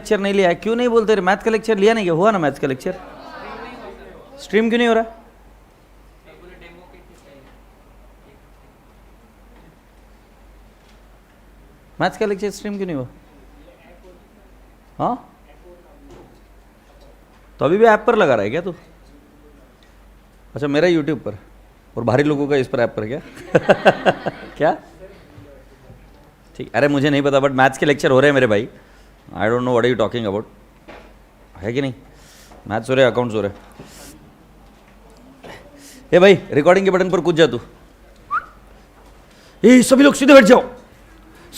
Lecture नहीं लिया? क्यों नहीं बोलते रे? मैथ का लेक्चर लिया नहीं क्या? हुआ ना मैथ का लेक्चर? स्ट्रीम क्यों नहीं हो रहा? मैथ का लेक्चर स्ट्रीम क्यों नहीं हुआ? हाँ, तो अभी भी ऐप पर लगा रहा है क्या तू? अच्छा, मेरा यूट्यूब पर और भारी लोगों का इस पर ऐप पर क्या? क्या? ठीक, अरे मुझे नहीं पता, बट मैथ्स के लेक्चर हो रहे हैं मेरे भाई. I don't know what are you talking about. है कि नहीं? मैथ्स हो रहे, अकाउंट्स हो रहे. ए भाई, रिकॉर्डिंग के बटन पर कूद जा तू. ए सभी लोग सीधे बैठ जाओ.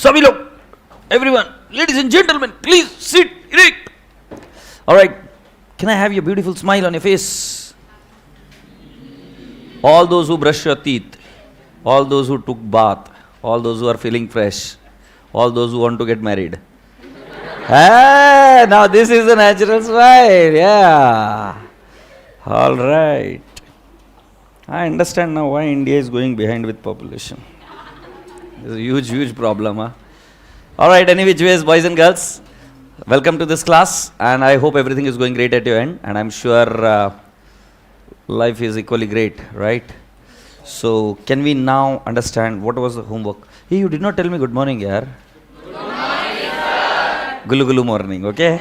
सभी लोग, everyone, ladies and gentlemen, please sit erect. All right, can I have your beautiful smile on your face? All those who brush your teeth, all those who took bath, all those who are feeling fresh, all those who want to get married. Ah, now this is a natural smile. Yeah. All right. I understand now why India is going behind with population. It's a huge, huge problem, huh? All right, any which ways, boys and girls, welcome to this class, and I hope everything is going great at your end, and I'm sure life is equally great, right? So, can we now understand what was the homework? Hey, you did not tell me good morning, yaar. Good morning, sir. Gulu gulu morning, okay?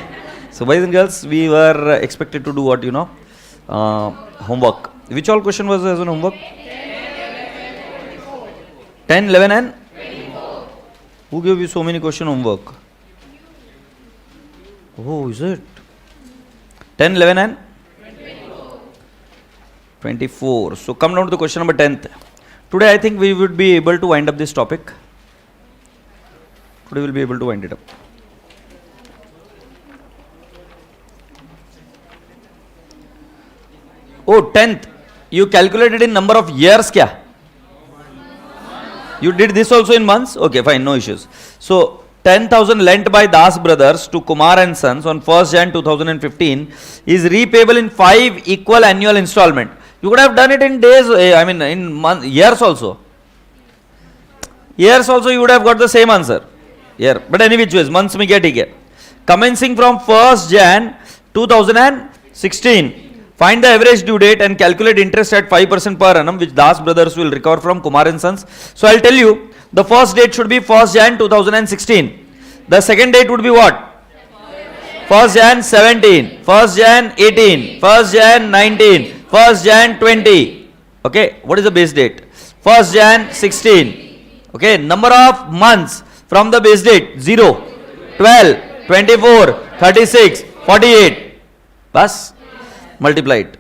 So, boys and girls, we were expected to do what, homework. Which all question was as an homework? 10, 11 and? Who gave you so many question homework? Oh, is it? 10, 11 and? 24. So come down to the question number 10th. Today I think we would be able to wind up this topic. Today we'll be able to wind it up. Oh, 10th. You calculated in number of years kya? You did this also in months? Okay, fine, no issues. So, 10,000 lent by Das brothers to Kumar and Sons on 1st Jan 2015 is repayable in 5 equal annual installment. You could have done it in days, in years also. Years also you would have got the same answer. Here, but any which ways, months mein kya theek hai. Commencing from 1st Jan 2016. Find the average due date and calculate interest at 5% per annum, which Das brothers will recover from Kumar and Sons. So I'll tell you, the first date should be 1st Jan 2016. The second date would be what? 1st Jan 17, 1st Jan 18, 1st Jan 19, 1st Jan 20. Okay, what is the base date? 1st Jan 16. Okay, number of months from the base date 0, 12, 24, 36, 48. Bas? Multiply it.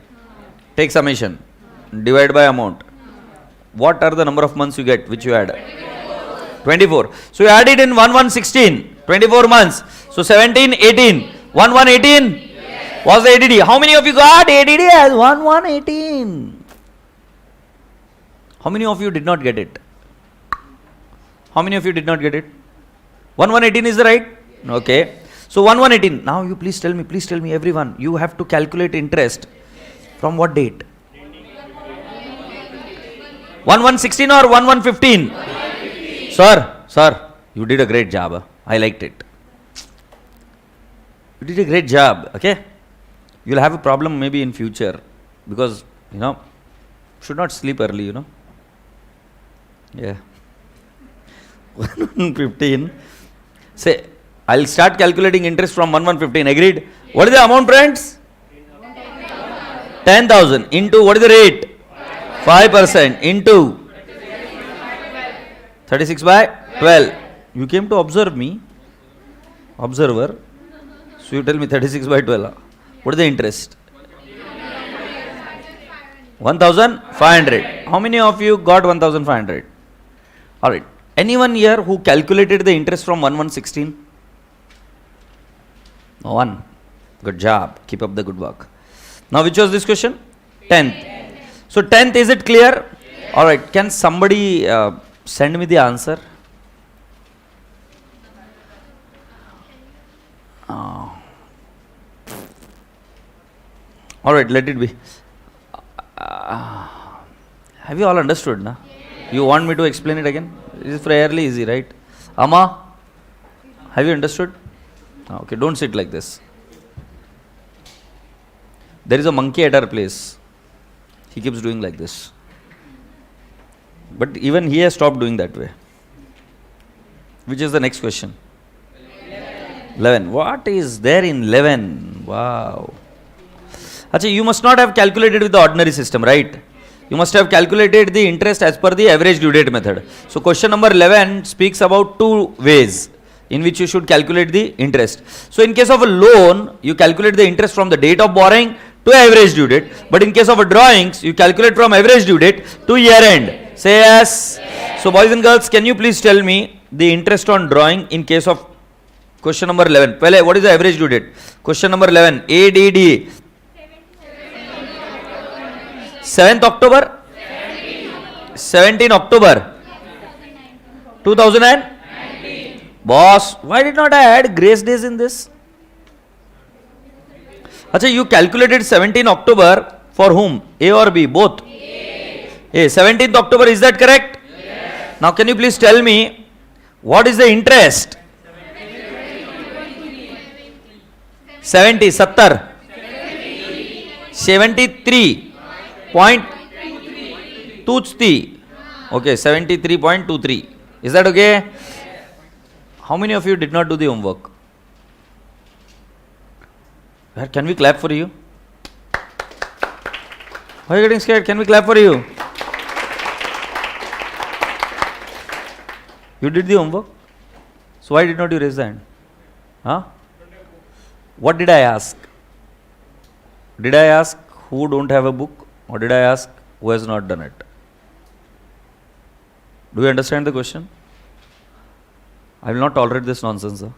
Take summation. Divide by amount. What are the number of months you get, which you add? 24. So you add it in 1, 1, 16. 24 months. So 17, 18. 1, 1, 18? Yes. What's the ADD? How many of you got ADD as 1, 1, 18? How many of you did not get it? How many of you did not get it? 1, 1, 18 is the right? Okay. So 1, 1, 18. Now you please tell me everyone, you have to calculate interest from what date? 1, 1, 16 or 1, 1, 15? Sir, you did a great job. I liked it. You did a great job, okay? You'll have a problem maybe in future because, should not sleep early, Yeah. 1, 15. Say, I'll start calculating interest from 1, 1, 15. Agreed? What is the amount, friends? 10,000 into what is the rate? 5% into 36 by 12. You came to observe me. Observer. So you tell me 36 by 12. What is the interest? 1,500. How many of you got 1,500? Alright. Anyone here who calculated the interest from 1, 1, 16? No one. Good job. Keep up the good work. Now which was this question? 10th. So 10th, is it clear? Yes. Alright. Can somebody send me the answer? Alright, let it be. Have you all understood? Na? Yes. You want me to explain it again? It is fairly easy, right? Amma, have you understood? Okay, don't sit like this. There is a monkey at our place. He keeps doing like this. But even he has stopped doing that way. Which is the next question? 11. What is there in 11? Wow. Achha, you must not have calculated with the ordinary system, right? You must have calculated the interest as per the average due date method. So question number 11 speaks about two ways in which you should calculate the interest. So in case of a loan, you calculate the interest from the date of borrowing to average due date. But in case of a drawings, you calculate from average due date to year end. Say yes. So boys and girls, can you please tell me the interest on drawing in case of question number 11? Pehle, what is the average due date? Question number 11. ADD. 7th October? 17 October 2019. Boss, why did not I add grace days in this? Achha, you calculated 17 October for whom? A or B? Both? A. 17th October, is that correct? Yes. Now can you please tell me what is the interest? 70, 70. 73.23. Okay, 73.23. Is that okay? How many of you did not do the homework? Can we clap for you? Why are you getting scared? Can we clap for you? You did the homework? So why did not you raise the hand? Huh? What did I ask? Did I ask who don't have a book, or did I ask who has not done it? Do you understand the question? I will not tolerate this nonsense, sir.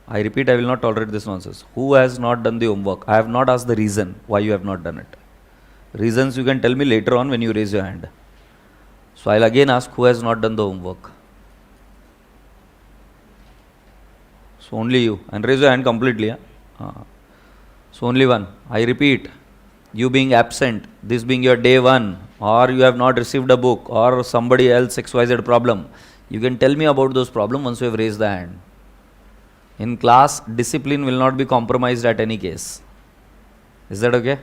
I repeat, I will not tolerate this nonsense. Who has not done the homework? I have not asked the reason why you have not done it. Reasons you can tell me later on when you raise your hand. So I'll again ask who has not done the homework. So only you. And raise your hand completely. So only one. I repeat, you being absent, this being your day one, or you have not received a book, or somebody else XYZ problem, you can tell me about those problems once you have raised the hand. In class, discipline will not be compromised at any case. Is that okay?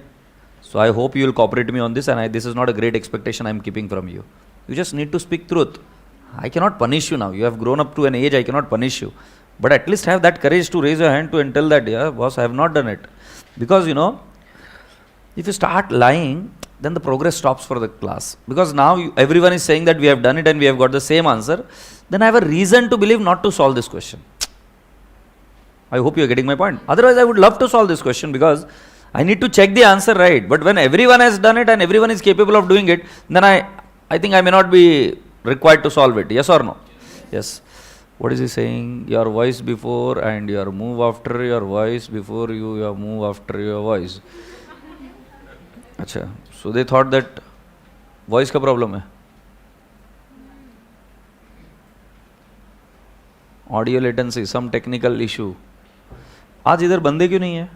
So I hope you will cooperate me on this, and this is not a great expectation I am keeping from you. You just need to speak truth. I cannot punish you now. You have grown up to an age, I cannot punish you. But at least have that courage to raise your hand to and tell that, yeah, boss, I have not done it. Because, if you start lying, then the progress stops for the class. Because now everyone is saying that we have done it and we have got the same answer. Then I have a reason to believe not to solve this question. I hope you are getting my point. Otherwise, I would love to solve this question because I need to check the answer right. But when everyone has done it and everyone is capable of doing it, then I think I may not be required to solve it. Yes or no? Yes. What is he saying? Your voice before and your move after your voice before your move after your voice. Achha. So they thought that voice का problem है. Audio latency, some technical issue. आज इधर बंदे क्यों नहीं है?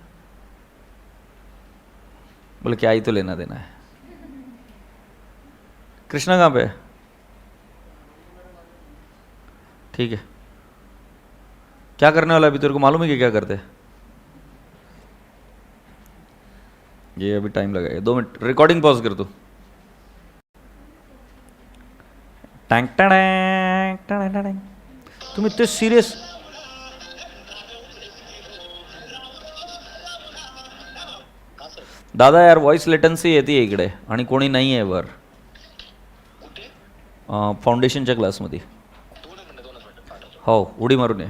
बोले क्या ही तो लेना देना है. कृष्णा कहाँ पे है? ठीक है. क्या करने वाला अभी तेरे को मालूम है कि क्या करते हैं? ये अभी टाइम लगेगा. 2 मिनट रिकॉर्डिंग पॉज कर दो. Tank tank tank tank. तुम इतने सिरियस. दादा यार व्हॉइस लेटन्सी येते इकडे आणि कोणी नाही आहे वर. फाउंडेशनच्या क्लासमध्ये. हो उडी मारून ये.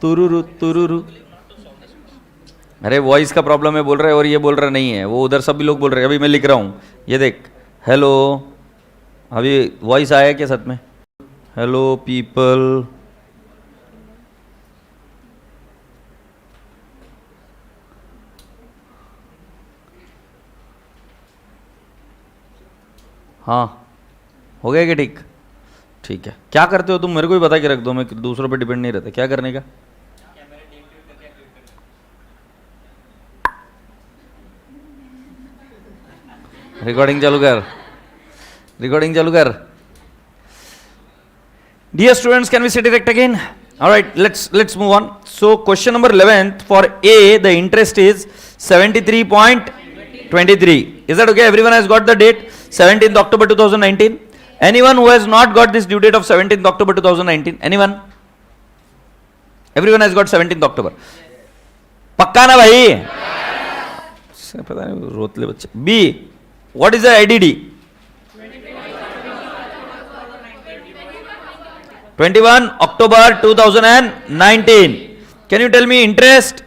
तुरुरु तुरुरु. अरे वॉइस का प्रॉब्लम है बोल रहे हैं और ये बोल रहा नहीं है, वो उधर सभी लोग बोल रहे हैं. अभी मैं लिख रहा हूँ, ये देख. हेलो, अभी वॉइस आया क्या सच में? Hello people. हाँ, हो गया क्या? ठीक, ठीक है. क्या करते हो तुम, मेरे को भी बता के रख दो, मैं दूसरों पे डिपेंड नहीं रहता. क्या करने का? रिकॉर्डिंग चालू कर, रिकॉर्डिंग चालू कर. Dear students, can we say direct again? All right, let's move on. So question number 11th for A, the interest is 73.23. Is that okay? Everyone has got the date 17th October 2019. Anyone who has not got this due date of 17th October 2019? Anyone? Everyone has got 17th October. पक्का ना भाई? पता नहीं रोतले बच्चे. B, what is the IDD? 21 October 2019. Can you tell me interest?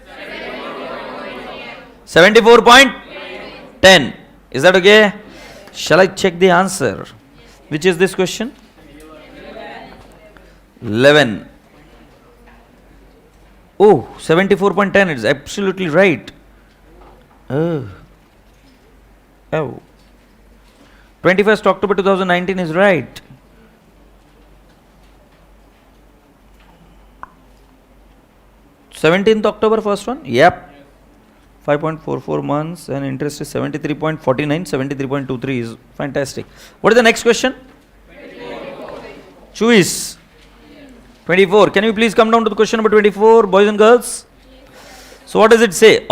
74.10. Is that okay? Shall I check the answer? Which is this question? 11. Oh, 74.10 is absolutely right. Oh. 21st October 2019 is right. Seventeenth October, first one? Yep. 5.44 months and interest is 73.49, 73.23 is fantastic. What is the next question? 24. Choose. 24. Can you please come down to the question number 24, boys and girls? So what does it say?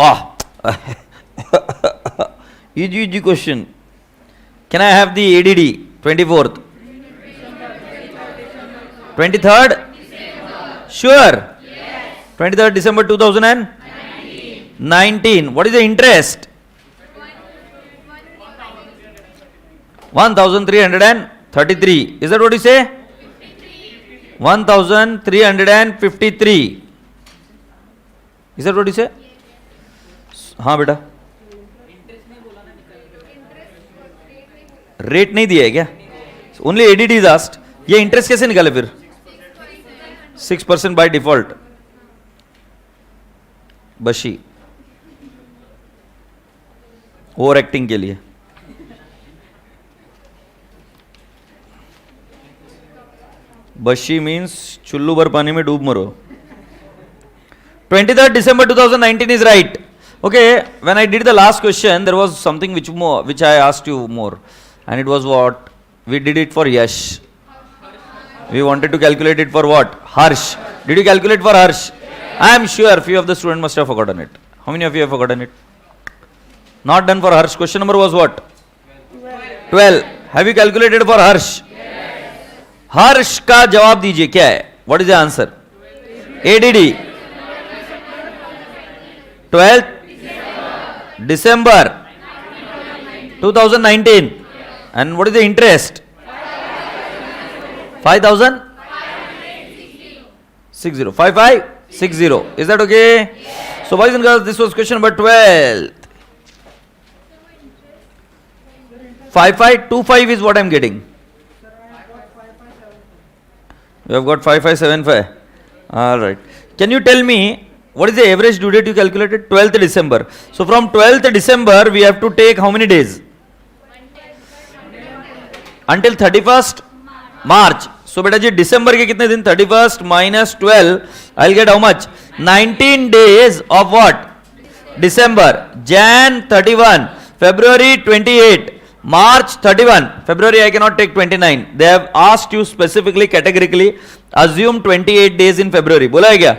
Easy question. Can I have the ADD? 24th. 23rd? Sure. 23rd December 2019. What is the interest? 1333. Is that what you say? 1353. Is that what you say? हाँ बेटा. Rate नहीं दिया है क्या? Only ADD is asked. ये interest कैसे निकाले फिर? 6% by default. बशी ओवर एक्टिंग के लिए. बशी मीन्स चुल्लू भर पानी में डूब मरो. 23rd December 2019 is right. Okay, when I did the last question, there was something which I asked you more, and it was what? We did it for Yash. We wanted to calculate it for what? Harsh. Did you calculate for Harsh? I am sure few of the students must have forgotten it. How many of you have forgotten it? Not done for Harsh. Question number was what? 12. Have you calculated for Harsh? Yes. Harsh का जवाब दीजिए क्या है? What is the answer? ADD. 12th December 2019. And what is the interest? 5,000? 60. 5560. Is that okay? Yes. So boys and girls, this was question number 12. 5525 is what I am getting. You have got 5575. All right. Can you tell me what is the average due date you calculated? 12th December. So from 12th December we have to take how many days? Until 31st March. So beta ji December ke kitne din? 31st minus 12. I'll get how much? 19 days of what? December. Jan 31. February 28. March 31. February I cannot take 29. They have asked you specifically, categorically, assume 28 days in February. Bola hai kya?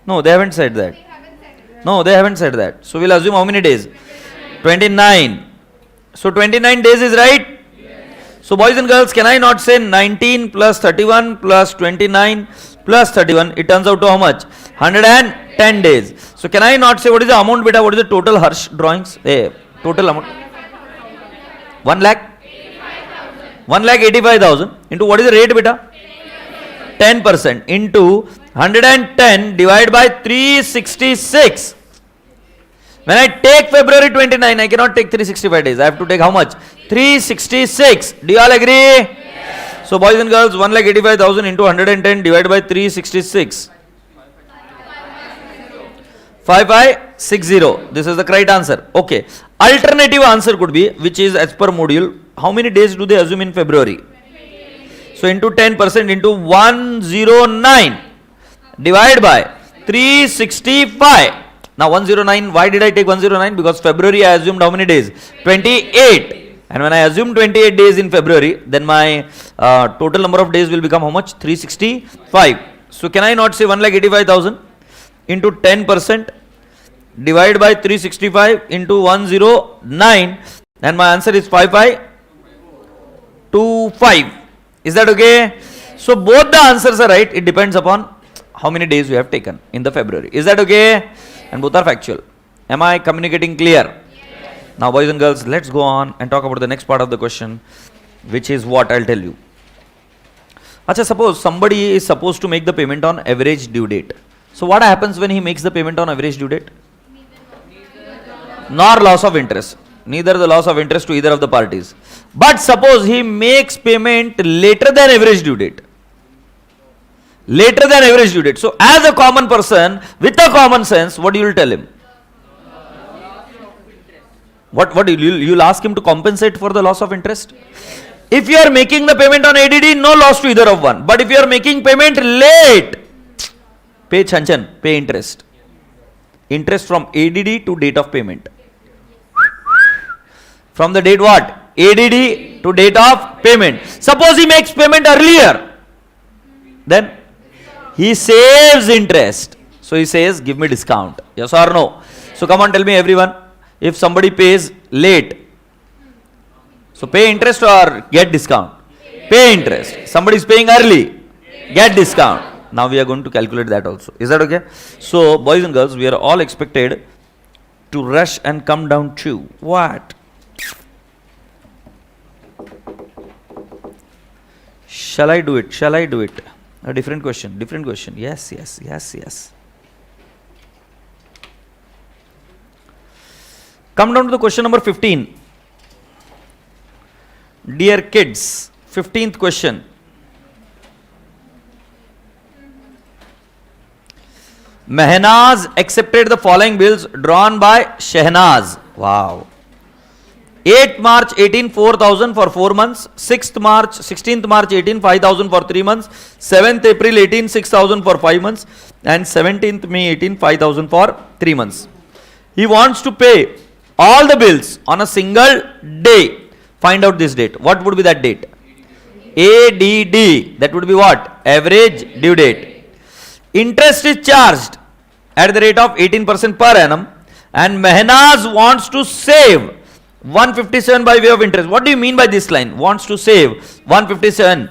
No, they haven't said that. No, they haven't said that. So we'll assume how many days? 29. So 29 days is right? So boys and girls, can I not say 19 plus 31 plus 29 plus 31? It turns out to how much? 110 days. So can I not say what is the amount beta? What is the total Harsh drawings? Total amount? 1 lakh? 1,85,000 into what is the rate beta? 10% into 110 divided by 366. When I take February 29, I cannot take 365 days. I have to take how much? 366. Do you all agree? Yes. So boys and girls, 1,85,000 into 110 divided by 366. 5560. This is the correct answer. Okay. Alternative answer could be, which is as per module, how many days do they assume in February? So into 10% into 109 divided by 365. Now 109, why did I take 109? Because February I assumed how many days? 28. And when I assume 28 days in February, then my total number of days will become how much? 365. So can I not say 1,85,000 into 10% divided by 365 into 109, and my answer is 5525. Is that okay? So both the answers are right. It depends upon how many days you have taken in the February. Is that okay? And both are factual. Am I communicating clear? Yes. Now boys and girls, let's go on and talk about the next part of the question, which is what I'll tell you. Achha, suppose somebody is supposed to make the payment on average due date. So what happens when he makes the payment on average due date? Nor loss of interest. Neither the loss of interest to either of the parties. But suppose he makes payment later than average due date. Later than average due date. So as a common person, with a common sense, what you will tell him? What you'll ask him to compensate for the loss of interest? If you are making the payment on ADD, no loss to either of one. But if you are making payment late, pay chanchan, pay interest. Interest from ADD to date of payment. From the date what? ADD to date of payment. Suppose he makes payment earlier, then he saves interest. So he says, give me discount. Yes or no? So come on, tell me everyone. If somebody pays late, so pay interest or get discount? Pay interest. Somebody is paying early, get discount. Now we are going to calculate that also. Is that okay? So boys and girls, we are all expected to rush and come down to what? Shall I do it? Shall I do it? A different question. Different question. Yes, yes, yes, yes. Come down to the question number 15. Dear kids, 15th question. Mehnaz accepted the following bills drawn by Shehnaz. Wow. 8th March 18, 4,000 for 4 months. 16th March 18, 5,000 for 3 months. 7th April 18, 6,000 for 5 months. And 17th May 18, 5,000 for 3 months. He wants to pay all the bills on a single day. Find out this date. What would be that date? ADD. That would be what? Average due date. Interest is charged at the rate of 18% per annum. And Mehnaz wants to save 157 by way of interest. What do you mean by this line? Wants to save 157.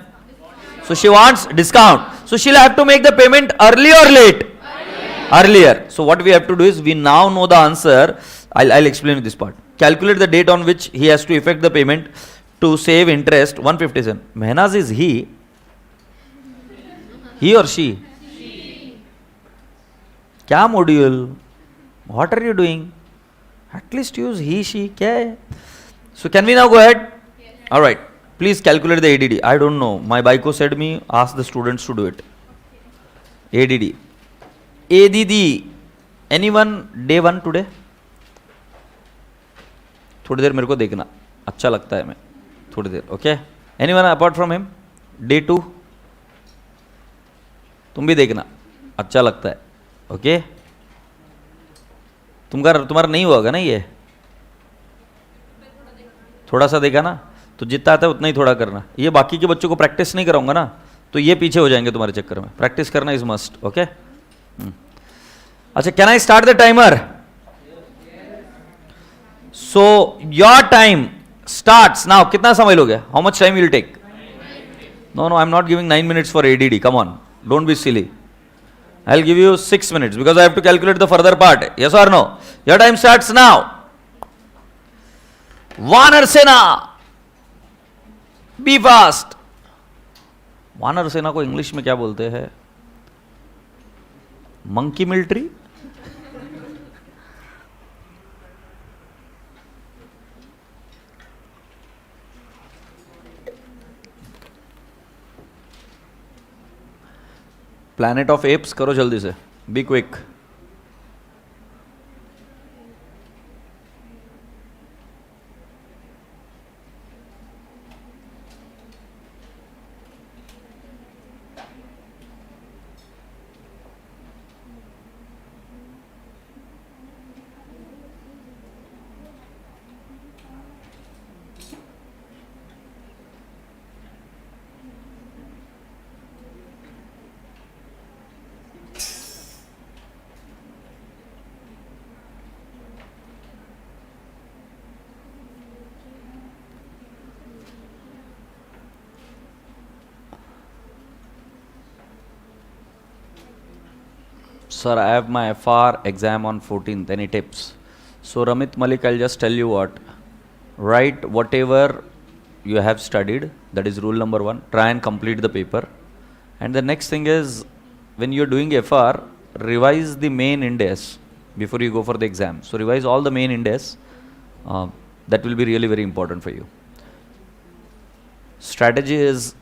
So she wants discount. So she'll have to make the payment early or late? Earlier. So what we have to do is, we now know the answer. I'll explain this part. Calculate the date on which he has to effect the payment to save interest 157. Mehnaz is he. He or she? Kya module? What are you doing? At least use he, she. Kya hai? So can we now go ahead? Yes. Alright. Please calculate the ADD. I don't know. My Baiko said me, ask the students to do it. ADD. ADD. Anyone day 1 today? थोड़ी देर मेरे को देखना, अच्छा लगता है मैं, थोड़ी देर, okay? Anyone apart from him? Day 2? तुम भी देखना, अच्छा लगता है, ओके? तुम्हारा नहीं होगा ना ये? थोड़ा सा देखा ना? तो जितना आता है उतना ही थोड़ा करना. ये बाकी के बच्चों को प्रैक्टिस नहीं कराऊंगा ना, तो ये पीछे हो जाएंगे तुम्हारे चक्कर में. प्रैक्टिस करना इज मस्ट, ओके? अच्छा, can I start the timer? So your time starts now. कितना समय लोगे? How much time will you take? No, I'm not giving 9 minutes for ADD. Come on, don't be silly. I'll give you 6 minutes because I have to calculate the further part. Yes or no? Your time starts now. Vanar Sena, be fast. वानर सेना को English में क्या बोलते हैं? Monkey military? Planet of apps करो जल्दी से, be quick. Sir, I have my FR exam on 14th. Any tips? So, Ramit Malik, I'll just tell you what. Write whatever you have studied. That is rule number 1. Try and complete the paper. And the next thing is, when you're doing FR, revise the main index before you go for the exam. So, revise all the main index. That will be really very important for you. Strategy is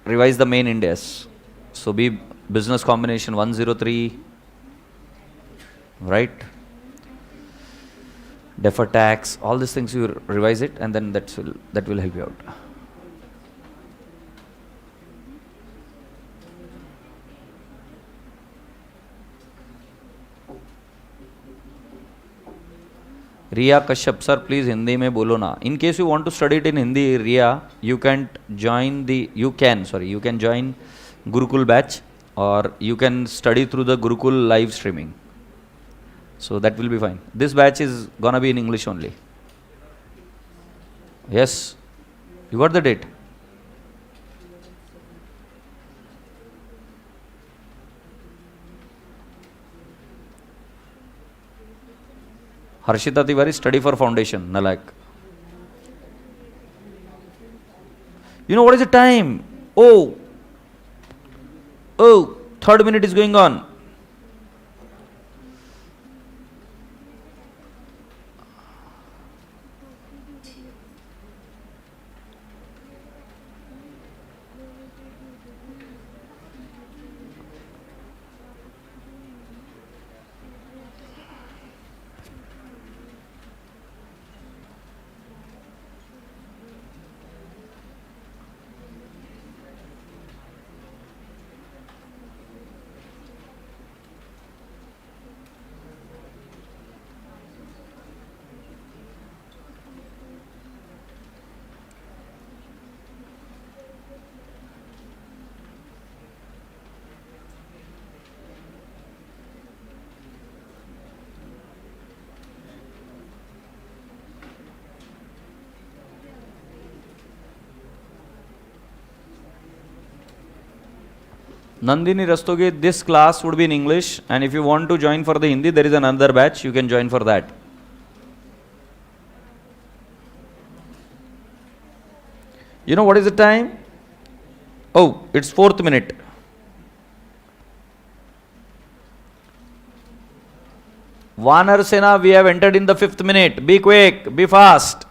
revise the main index. So, be business combination 103. Right? Defer tax, all these things you revise it, and then that will help you out. Riya Kashyap, sir, please Hindi में बोलो ना. In case you want to study it in Hindi, Riya, you can join Gurukul batch, or you can study through the Gurukul live streaming. So that will be fine. This batch is gonna be in English only. Yes, you got the date. Harshita Tiwari, study for foundation, Nalak. You know what is the time? Oh, third minute is going on. Nandini Rastogi, this class would be in English, and if you want to join for the Hindi, there is another batch, you can join for that. You know what is the time? Oh, it's 4th minute. Vanar Sena, we have entered in the 5th minute. Be quick, be fast.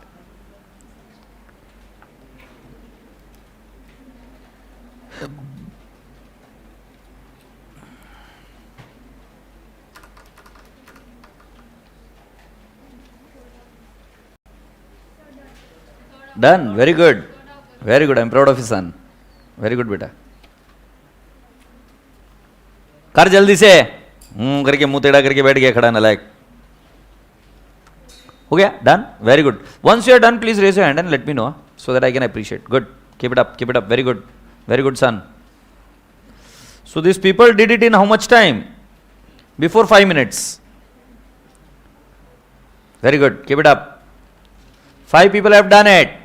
Done. Very good. Very good. I'm proud of his son. Very good, beta. कर जल्दी से करके मुंह टेढ़ा करके बैठ गया खड़ा नालायक. हो गया? Done. Very good. Once you are done, please raise your hand and let me know so that I can appreciate. Good. Keep it up. Keep it up. Very good. Very good, son. So these people did it in how much time? Before 5 minutes. Very good. Keep it up. 5 people have done it.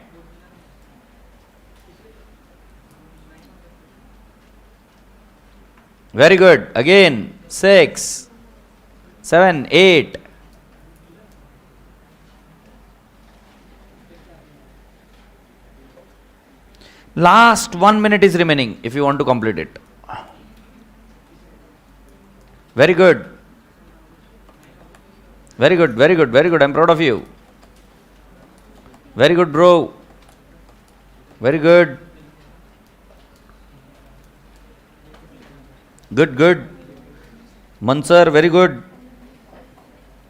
Very good. Again, 6, 7, 8. Last 1 minute is remaining if you want to complete it. Very good. Very good, very good, very good. I'm proud of you. Very good, bro. Very good. Good, good. Mansar, very good.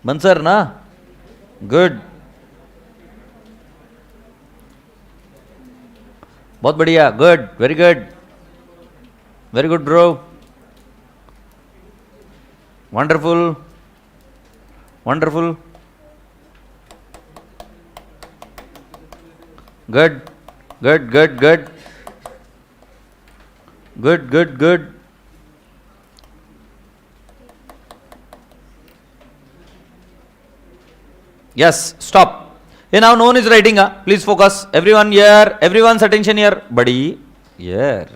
Mansar, na? Good. बहुत बढ़िया. Good. Very good. Very good, bro. Wonderful. Wonderful. Good. Good, good, good. Good, good, good. Yes, stop. Hey, now no one is writing. Please focus. Everyone here. Everyone's attention here. Buddy. Here.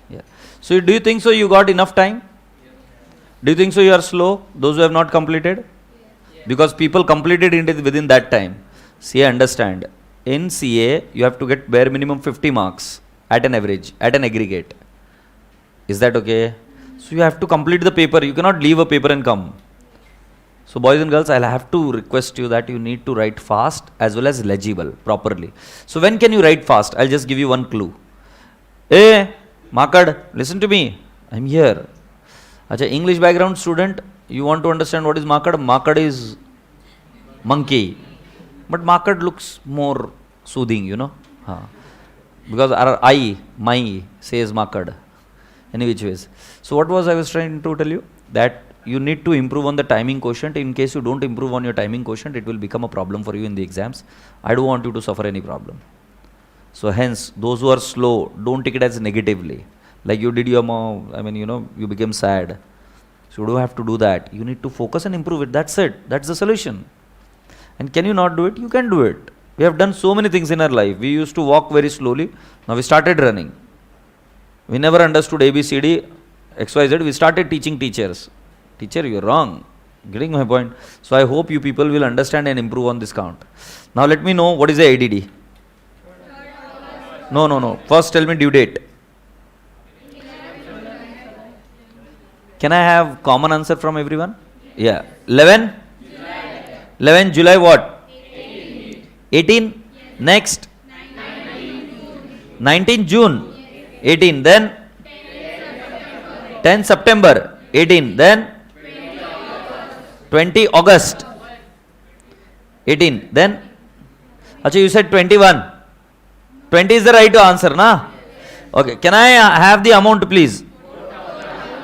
Yeah. So do you think so you got enough time? Do you think so you are slow? Those who have not completed? Because people completed it within that time. See, understand. In CA, you have to get bare minimum 50 marks at an average, at an aggregate. Is that okay? So you have to complete the paper. You cannot leave a paper and come. So boys and girls, I'll have to request you that you need to write fast as well as legible properly. So when can you write fast? I'll just give you one clue. Hey, Makad, listen to me. I'm here. Acha, English background student, you want to understand what is Makad? Makad is monkey. But Makad looks more soothing, you know. Because our my says Makad. Any which ways. So what was I was trying to tell you? That you need to improve on the timing quotient. In case you don't improve on your timing quotient, it will become a problem for you in the exams. I don't want you to suffer any problem. So hence, those who are slow, don't take it as negatively. Like you did your mom, you became sad. So you don't have to do that. You need to focus and improve it. That's it. That's the solution. And can you not do it? You can do it. We have done so many things in our life. We used to walk very slowly. Now we started running. We never understood ABCD, XYZ. We started teaching teachers. Teacher, you're wrong. Getting my point? So I hope you people will understand and improve on this count. Now let me know what is the ADD. No. First tell me due date. Can I have common answer from everyone? Yeah. 11? 11 July what? 18? Next? 19 June. 18. Then? 10 September. 18. Then? 20 August. 18. Then? Achha, you said 21. 20 is the right answer, na? Okay. Can I have the amount, please?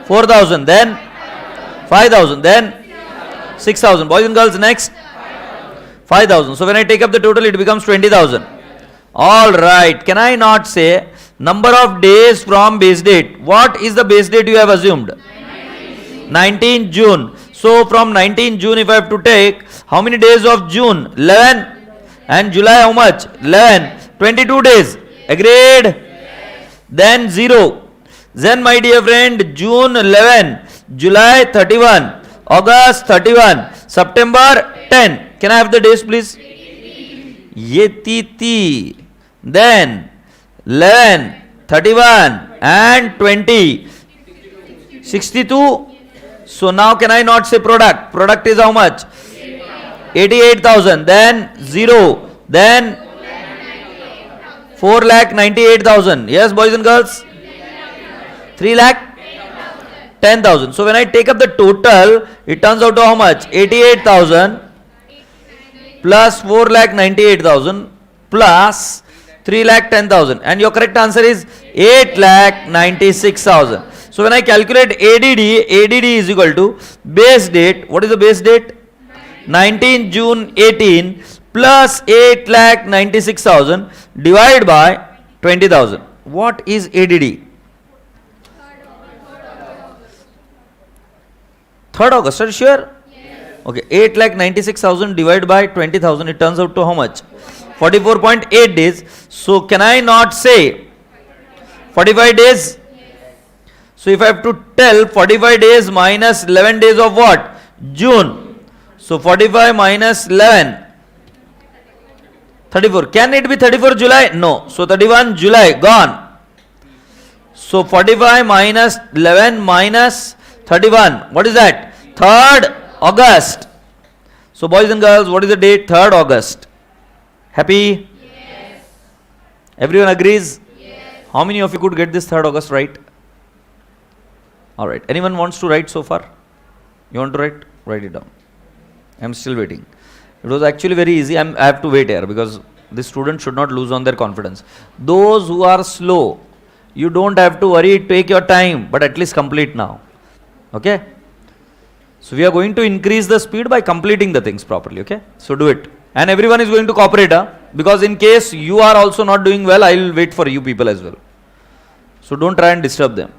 4,000. Then? 5,000. Then? 6,000. Boys and girls, next? 5,000. So when I take up the total, it becomes 20,000. All right. Can I not say number of days from base date? What is the base date you have assumed? 19 June. So from 19 June, if I have to take, how many days of June? 11. And July, how much? 11. 22 days. Agreed? Then 0. Then, my dear friend, June 11, July 31, August 31, September 10. Can I have the days, please? Yetiti. Then 11, 31 and 20. 62. So now can I not say product? Product is how much? 88,000. Then 0. Then 4,98,000. Yes, boys and girls? 3,10,000. So when I take up the total, it turns out to how much? 88,000 plus 4,98,000 plus 3,10,000. And your correct answer is 8,96,000. So when I calculate ADD is equal to base date. What is the base date? 19 June 18 plus 8,96,000 divided by 20,000. What is ADD? 3rd August, are you sure? Yes. Okay, 8,96,000 divided by 20,000, it turns out to how much? 44.8 days. So can I not say 45 days? Yes. So if I have to tell 45 days minus 11 days of what? June. So 45 minus 11. 34. Can it be 34 July? No. So 31 July gone. So 45 minus 11 minus 31. What is that? 3rd August. So boys and girls, what is the date? 3rd August. Happy? Yes. Everyone agrees? Yes. How many of you could get this 3rd August right? Alright. Anyone wants to write so far? You want to write? Write it down. I am still waiting. It was actually very easy. I have to wait here because the student should not lose on their confidence. Those who are slow, you don't have to worry, take your time, but at least complete now. Okay? So we are going to increase the speed by completing the things properly. Okay? So do it. And everyone is going to cooperate, because in case you are also not doing well, I will wait for you people as well. So don't try and disturb them.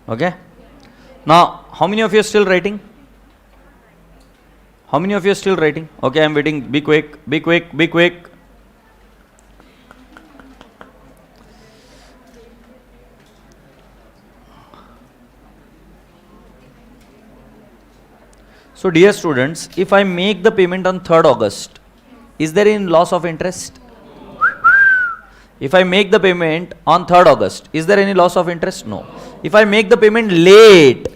Okay? Now, how many of you are still writing? How many of you are still writing? Okay, I am waiting. Be quick, be quick, be quick. So, dear students, if I make the payment on 3rd August, is there any loss of interest? If I make the payment on 3rd August, is there any loss of interest? No. If I make the payment late,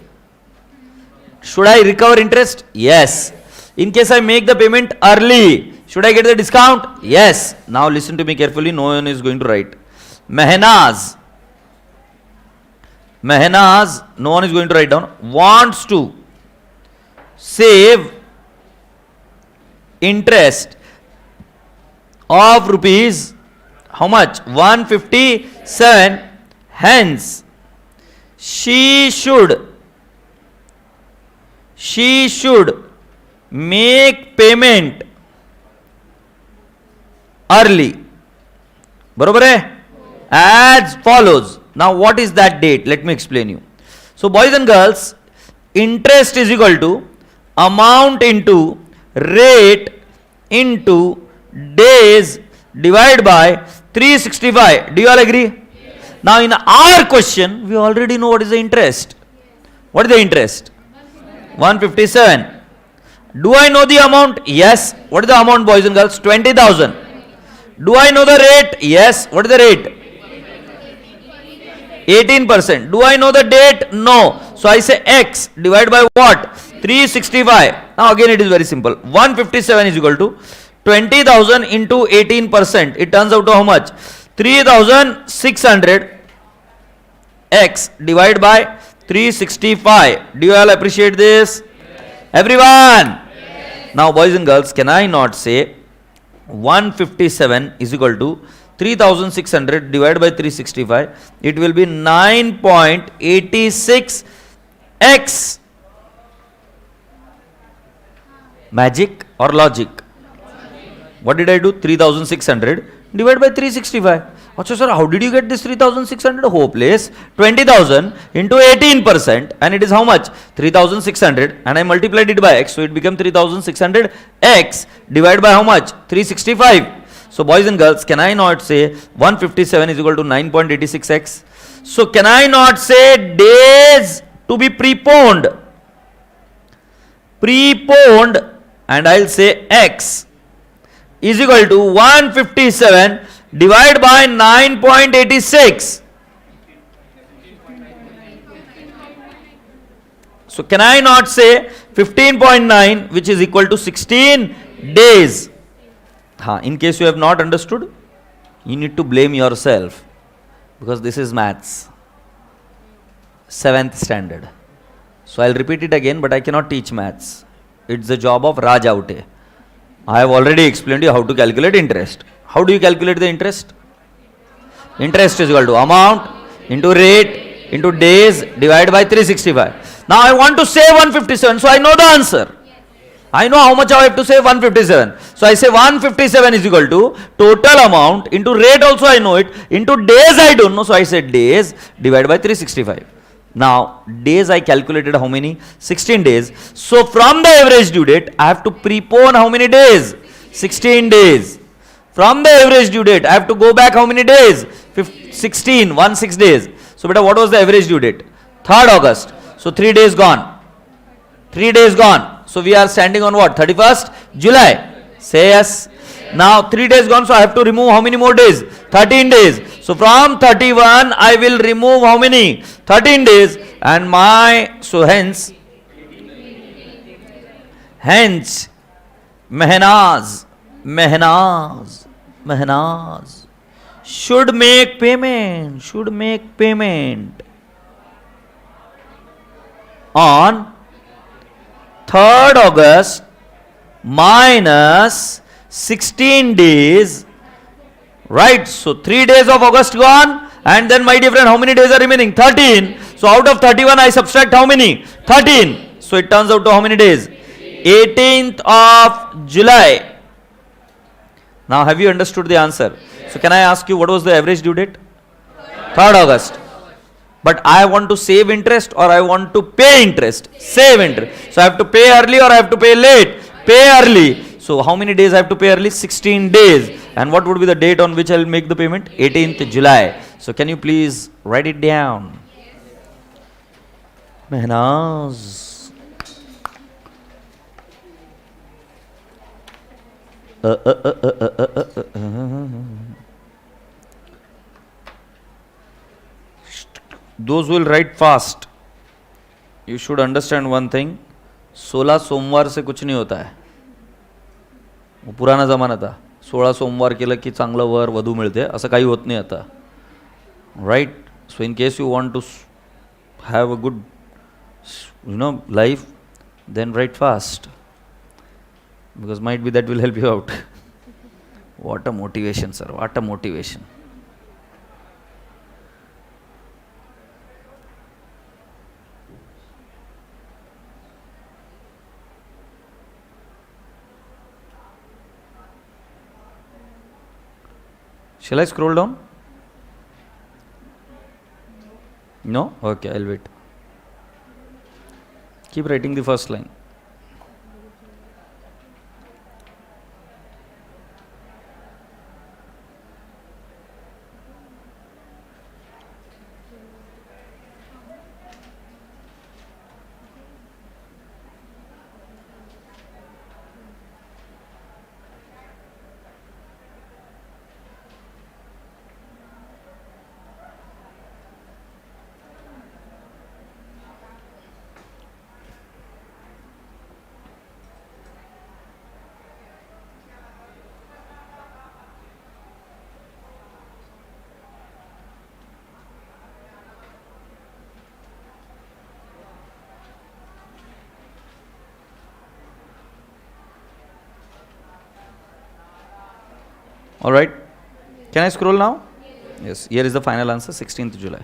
should I recover interest? Yes. In case I make the payment early, should I get the discount? Yes. Now listen to me carefully, no one is going to write. Mehnaz, no one is going to write down, wants to save interest of rupees, how much? 157. Hence, she should make payment early. Barobar hai? As follows. Now what is that date? Let me explain you. So boys and girls, interest is equal to amount into rate into days divided by 365. Do you all agree? Yes. Now in our question, we already know what is the interest. What is the interest? 157. Do I know the amount? Yes. What is the amount, boys and girls? 20,000. Do I know the rate? Yes. What is the rate? 18%. Do I know the date? No. So I say X divided by what? 365. Now again it is very simple. 157 is equal to 20,000 into 18%. It turns out to how much? 3,600 X divided by 365. Do you all appreciate this? Yes. Everyone? Yes. Now boys and girls, can I not say 157 is equal to 3,600 divided by 365? It will be 9.86 X. Magic or logic? What did I do? 3,600 divided by 365. Achha sir, how did you get this 3,600? Hopeless. 20,000 into 18%, and it is how much? 3,600, and I multiplied it by X, so it became 3,600 X divided by how much? 365. So boys and girls, can I not say 157 is equal to 9.86 X? So can I not say days to be preponed? Preponed, and I'll say X is equal to 157 divided by 9.86. So can I not say 15.9, which is equal to 16 days? In case you have not understood, you need to blame yourself, because this is maths, 7th standard. So I'll repeat it again, but I cannot teach maths. It's the job of Raj Aute. I have already explained you how to calculate interest. How do you calculate the interest? Interest is equal to amount into rate into days divided by 365. Now I want to save 157, so I know the answer. I know how much I have to save, 157. So I say 157 is equal to total amount into rate also I know it, into days I don't know. So I said days divided by 365. Now days I calculated how many? 16 days. So from the average due date I have to prepone how many days? 16 days. From the average due date I have to go back how many days? 16, 6 days. So beta, what was the average due date? 3rd August. So 3 days gone. 3 days gone. So we are standing on what? 31st July. Say yes. Now 3 days gone, so I have to remove how many more days? 13 days. So from 31 I will remove how many? 13 days. And so hence Mehnaz should make payment on 3rd August minus 16 days, right? So 3 days of August gone, and then my dear friend, how many days are remaining? 13. So out of 31 I subtract how many? 13. So it turns out to how many days? 18th of July. Now have you understood the answer? So can I ask you, what was the average due date? 3rd August. But I want to save interest or I want to pay interest? Save interest. So I have to pay early or I have to pay late? Pay early. So how many days I have to pay early? 16 days. And what would be the date on which I will make the payment? 18th July. So can you please write it down? Mehnaz. Those who will write fast, you should understand one thing. 16 सोमवार से कुछ नहीं होता है. वो पुराना जमाना था. 16 सोमवार केलं की चांगलं वर वधू मिळते, असं काही होत नाही आता. Right? So in case you want to have a good, life, then write fast. Because might be that will help you out. What a motivation, sir. What a motivation. Shall I scroll down? No? Okay, I'll wait. Keep writing the first line. All right. Can I scroll now? Yes. Here is the final answer, 16th July.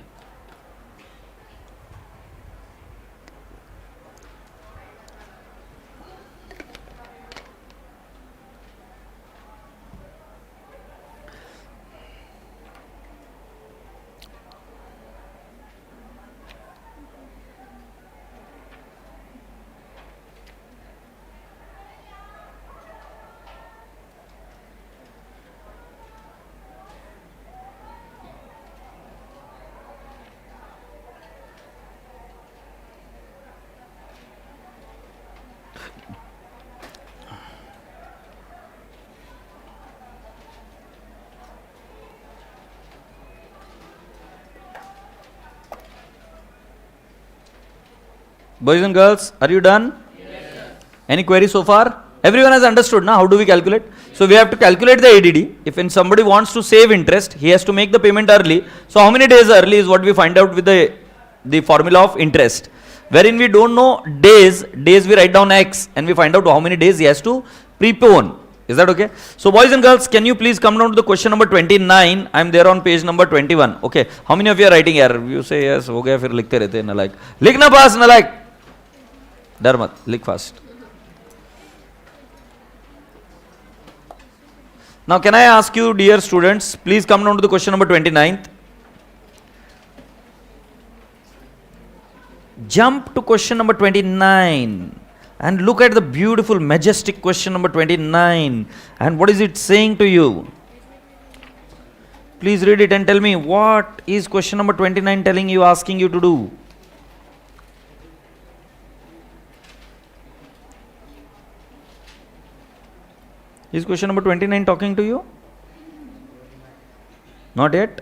Boys and girls, are you done? Yes. Any query so far? Everyone has understood now. How do we calculate? So we have to calculate the ADD. If somebody wants to save interest, he has to make the payment early. So how many days early is what we find out with the formula of interest. Wherein we don't know days we write down X and we find out how many days he has to prepone. Is that okay? So boys and girls, can you please come down to the question number 29? I am there on page number 21. Okay. How many of you are writing here? You say yes, हो गया फिर लिखते रहते हैं ना like. लिखना पास ना like. डर मत, लिख fast. Now can I ask you, dear students, please come down to the question number 29th. Jump to question number 29 and look at the beautiful, majestic question number 29. And what is it saying to you? Please read it and tell me, what is question number 29 telling you, asking you to do? Is question number 29 talking to you? Not yet?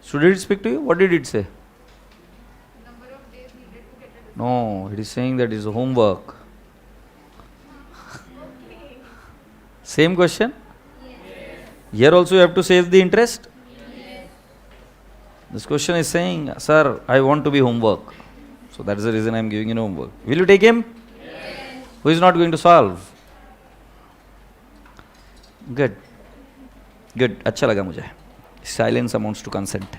So did it speak to you? What did it say? Number of days needed to get a No, it is saying that is homework. Okay. Same question? Yes. Here also you have to save the interest? Yes. This question is saying, sir, I want to be homework. So that is the reason I am giving you homework. Will you take him? Yes. Who is not going to solve? Good. Good. अच्छा लगा मुझे. Silence amounts to consent.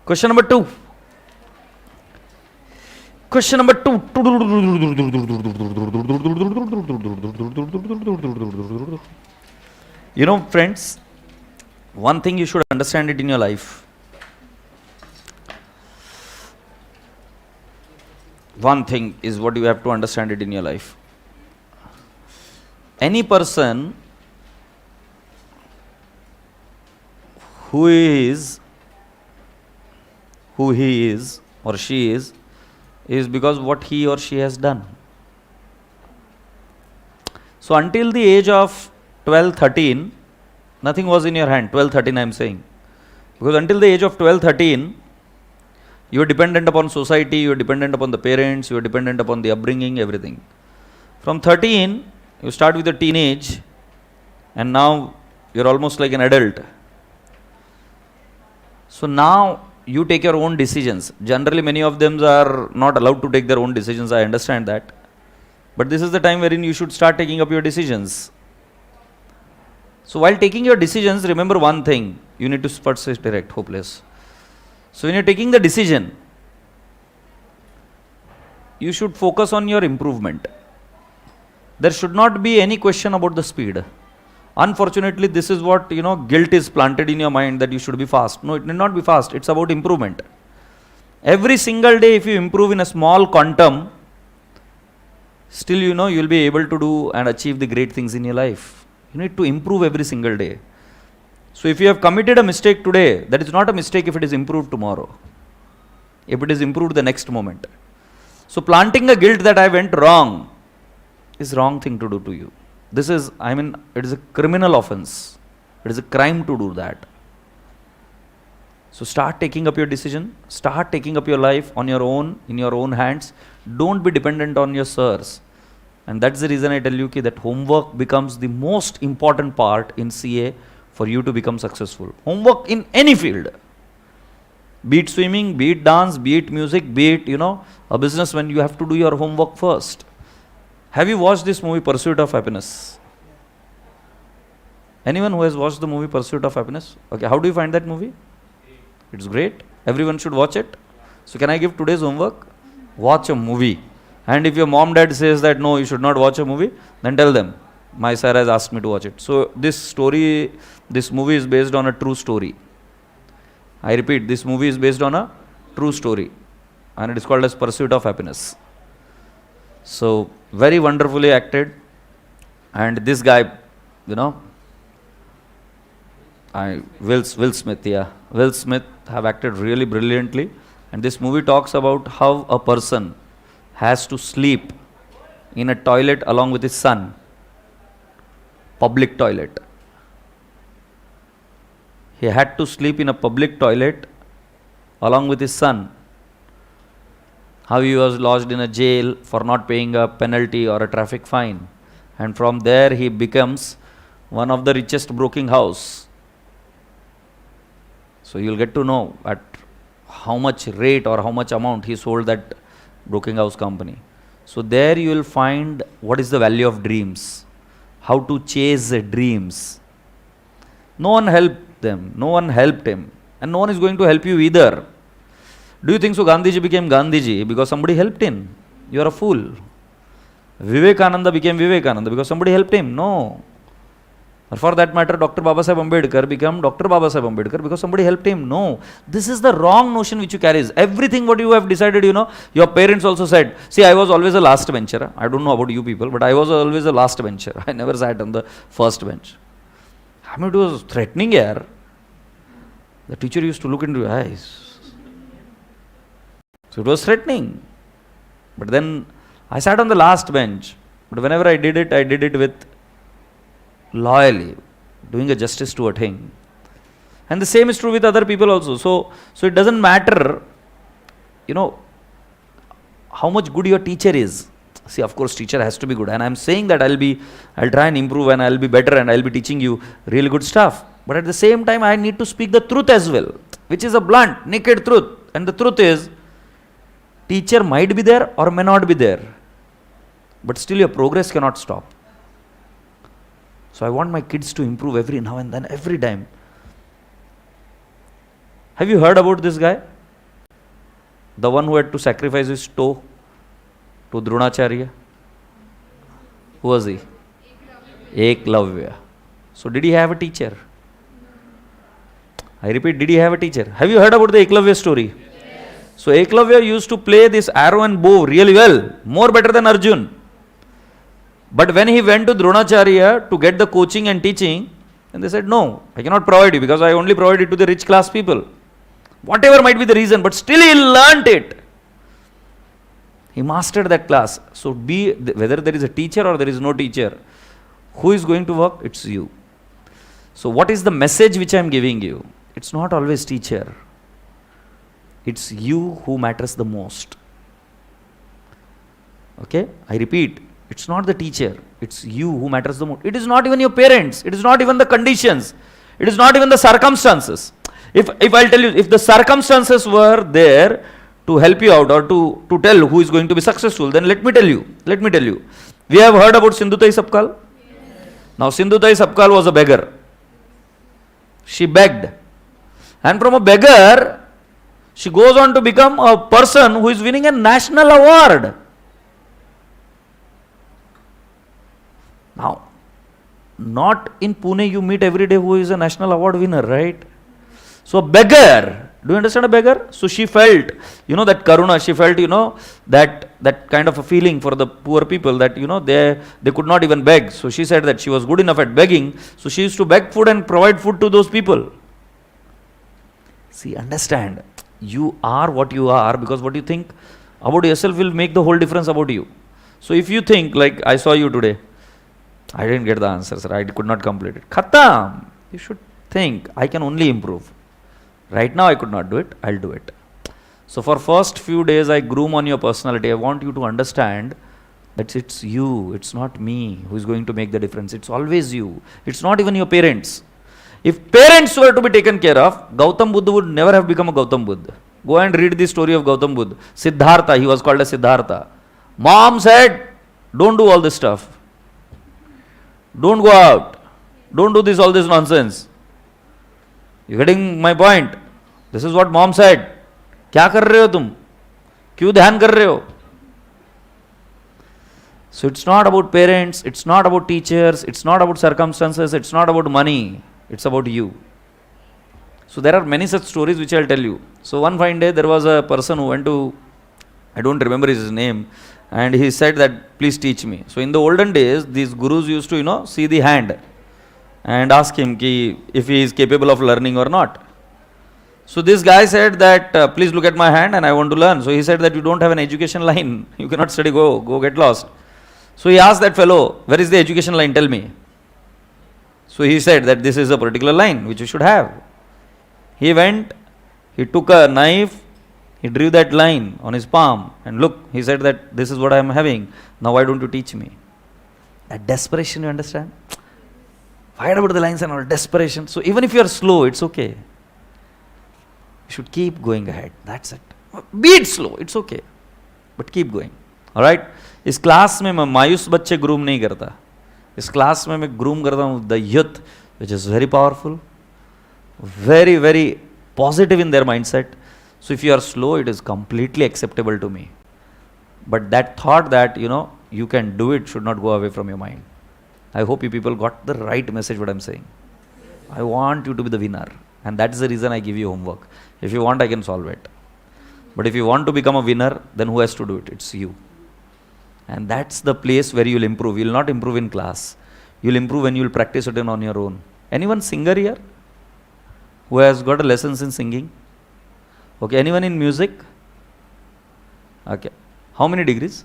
Question number 2. Question number 2. You know, friends, one thing you should understand it in your life. One thing is what you have to understand it in your life. Any person who he is or she is because what he or she has done. So until the age of 12, 13, nothing was in your hand. 12, 13 I am saying. Because until the age of 12, 13, you are dependent upon society, you are dependent upon the parents, you are dependent upon the upbringing, everything. From 13, you start with the teenage, and now you are almost like an adult. So now you take your own decisions. Generally, many of them are not allowed to take their own decisions. I understand that. But this is the time wherein you should start taking up your decisions. So while taking your decisions, remember one thing. You need to first say direct, hopeless. So when you're taking the decision, you should focus on your improvement. There should not be any question about the speed. Unfortunately, this is what, guilt is planted in your mind that you should be fast. No, it need not be fast. It's about improvement. Every single day, if you improve in a small quantum, still, you'll be able to do and achieve the great things in your life. You need to improve every single day. So if you have committed a mistake today, that is not a mistake if it is improved tomorrow. If it is improved the next moment. So planting a guilt that I went wrong is wrong thing to do to you. This is, it is a criminal offense. It is a crime to do that. So start taking up your decision. Start taking up your life on your own, in your own hands. Don't be dependent on your sirs. And that's the reason I tell you that homework becomes the most important part in CA for you to become successful. Homework in any field. Be it swimming, be it dance, be it music, be it, a business, when you have to do your homework first. Have you watched this movie Pursuit of Happiness? Anyone who has watched the movie Pursuit of Happiness? Okay, how do you find that movie? It's great. Everyone should watch it. So can I give today's homework? Watch a movie. And if your mom, dad says that no, you should not watch a movie, then tell them, my sir has asked me to watch it. So this movie is based on a true story. I repeat, this movie is based on a true story. And it is called as Pursuit of Happiness. So very wonderfully acted. And this guy, Will Smith, Will Smith have acted really brilliantly. And this movie talks about how a person has to sleep in a toilet along with his son. Public toilet. He had to sleep in a public toilet along with his son. How he was lodged in a jail for not paying a penalty or a traffic fine. And from there he becomes one of the richest broking house. So you'll get to know at how much rate or how much amount he sold that broking house company. So there you will find what is the value of dreams. How to chase dreams. No one helped them. No one helped him. And no one is going to help you either. Do you think so Gandhiji became Gandhiji because somebody helped him? You are a fool. Vivekananda became Vivekananda because somebody helped him? No. Or for that matter, Dr. Babasaheb Ambedkar became Dr. Babasaheb Ambedkar because somebody helped him? No. This is the wrong notion which you carry. Everything what you have decided, your parents also said, see, I was always a last bencher. I don't know about you people, but I was always a last bencher. I never sat on the first bench. I mean, it was threatening here. The teacher used to look into your eyes. So it was threatening. But then I sat on the last bench. But whenever I did it with loyally, doing a justice to a thing. And the same is true with other people also. So it doesn't matter, how much good your teacher is. See, of course, teacher has to be good. And I'm saying that I'll try and improve and I'll be better and I'll be teaching you really good stuff. But at the same time, I need to speak the truth as well, which is a blunt, naked truth. And the truth is, teacher might be there or may not be there. But still your progress cannot stop. So I want my kids to improve every now and then, every time. Have you heard about this guy? The one who had to sacrifice his toe to Dronacharya? Who was he? Eklavya. So did he have a teacher? I repeat, did he have a teacher? Have you heard about the Eklavya story? Yes. So Eklavya used to play this arrow and bow really well, more better than Arjun. But when he went to Dronacharya to get the coaching and teaching, and they said, no, I cannot provide you because I only provide it to the rich class people. Whatever might be the reason, but still he learnt it. He mastered that class. So whether there is a teacher or there is no teacher, who is going to work? It's you. So what is the message which I am giving you? It's not always teacher. It's you who matters the most. Okay? I repeat, it's not the teacher. It's you who matters the most. It is not even your parents. It is not even the conditions. It is not even the circumstances. If I'll tell you, if the circumstances were there to help you out or to tell who is going to be successful, then let me tell you. We have heard about Sindhutai Sapkal? Yes. Now Sindhutai Sapkal was a beggar. She begged. And from a beggar, she goes on to become a person who is winning a national award. Now, not in Pune you meet every day who is a national award winner, right? So a beggar, do you understand a beggar? So she felt, that karuna, she felt, that kind of a feeling for the poor people that, they could not even beg. So she said that she was good enough at begging. So she used to beg food and provide food to those people. See, understand, you are what you are because what you think about yourself will make the whole difference about you. So if you think, like I saw you today, I didn't get the answers, I could not complete it. Khatam! You should think, I can only improve. Right now I could not do it, I'll do it. So for first few days I groom on your personality. I want you to understand that it's you, it's not me who is going to make the difference. It's always you. It's not even your parents. If parents were to be taken care of, Gautam Buddha would never have become a Gautam Buddha. Go and read the story of Gautam Buddha. Siddhartha, he was called as Siddhartha. Mom said, don't do all this stuff. Don't go out. Don't do all this nonsense. You getting my point? This is what mom said. क्या कर रहे हो तुम? क्यों ध्यान कर रहे हो? So it's not about parents, it's not about teachers, it's not about circumstances, it's not about money, it's about you. So there are many such stories which I'll tell you. So one fine day there was a person who went to, I don't remember his name, and he said that please teach me. So in the olden days, these gurus used to, see the hand and ask him if he is capable of learning or not. So this guy said that please look at my hand and I want to learn. So he said that you don't have an education line, you cannot study, go get lost. So he asked that fellow, where is the education line, tell me. So he said that this is a particular line which you should have. He went, he took a knife, he drew that line on his palm and look, he said that this is what I am having, now why don't you teach me? That desperation, you understand? Fired about the lines and all, desperation. So even if you are slow, it's okay. You should keep going ahead, that's it. Be it slow, it's okay. But keep going. Alright? इस class में मैं मायूस बच्चे groom नहीं करता. इस class में मैं ग्रूम करता हूँ the youth which is very powerful, very very positive in their mindset. So if you are slow, it is completely acceptable to me. But that thought that, you can do it should not go away from your mind. I hope you people got the right message what I'm saying. I want you to be the winner. And that is the reason I give you homework. If you want, I can solve it. But if you want to become a winner, then who has to do it? It's you. And that's the place where you'll improve. You'll not improve in class. You'll improve when you'll practice it on your own. Anyone singer here? Who has got a lessons in singing? Okay, anyone in music? Okay. How many degrees? It's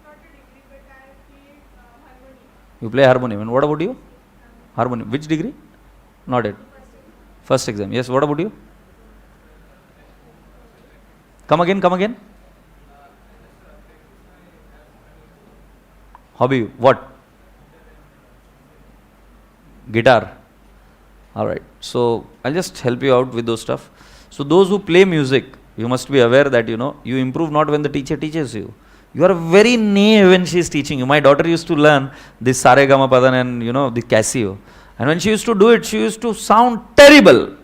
not a degree, but I played harmony. You play harmonium. And what about you? Harmonium. Which degree? Not it. First exam. Yes, what about you? Come again. Hobby, what? Guitar. Alright, so I'll just help you out with those stuff. So those who play music, you must be aware that, you improve not when the teacher teaches you. You are very naive when she is teaching you. My daughter used to learn this Sare Gama Padan and, the Casio. And when she used to do it, she used to sound terrible.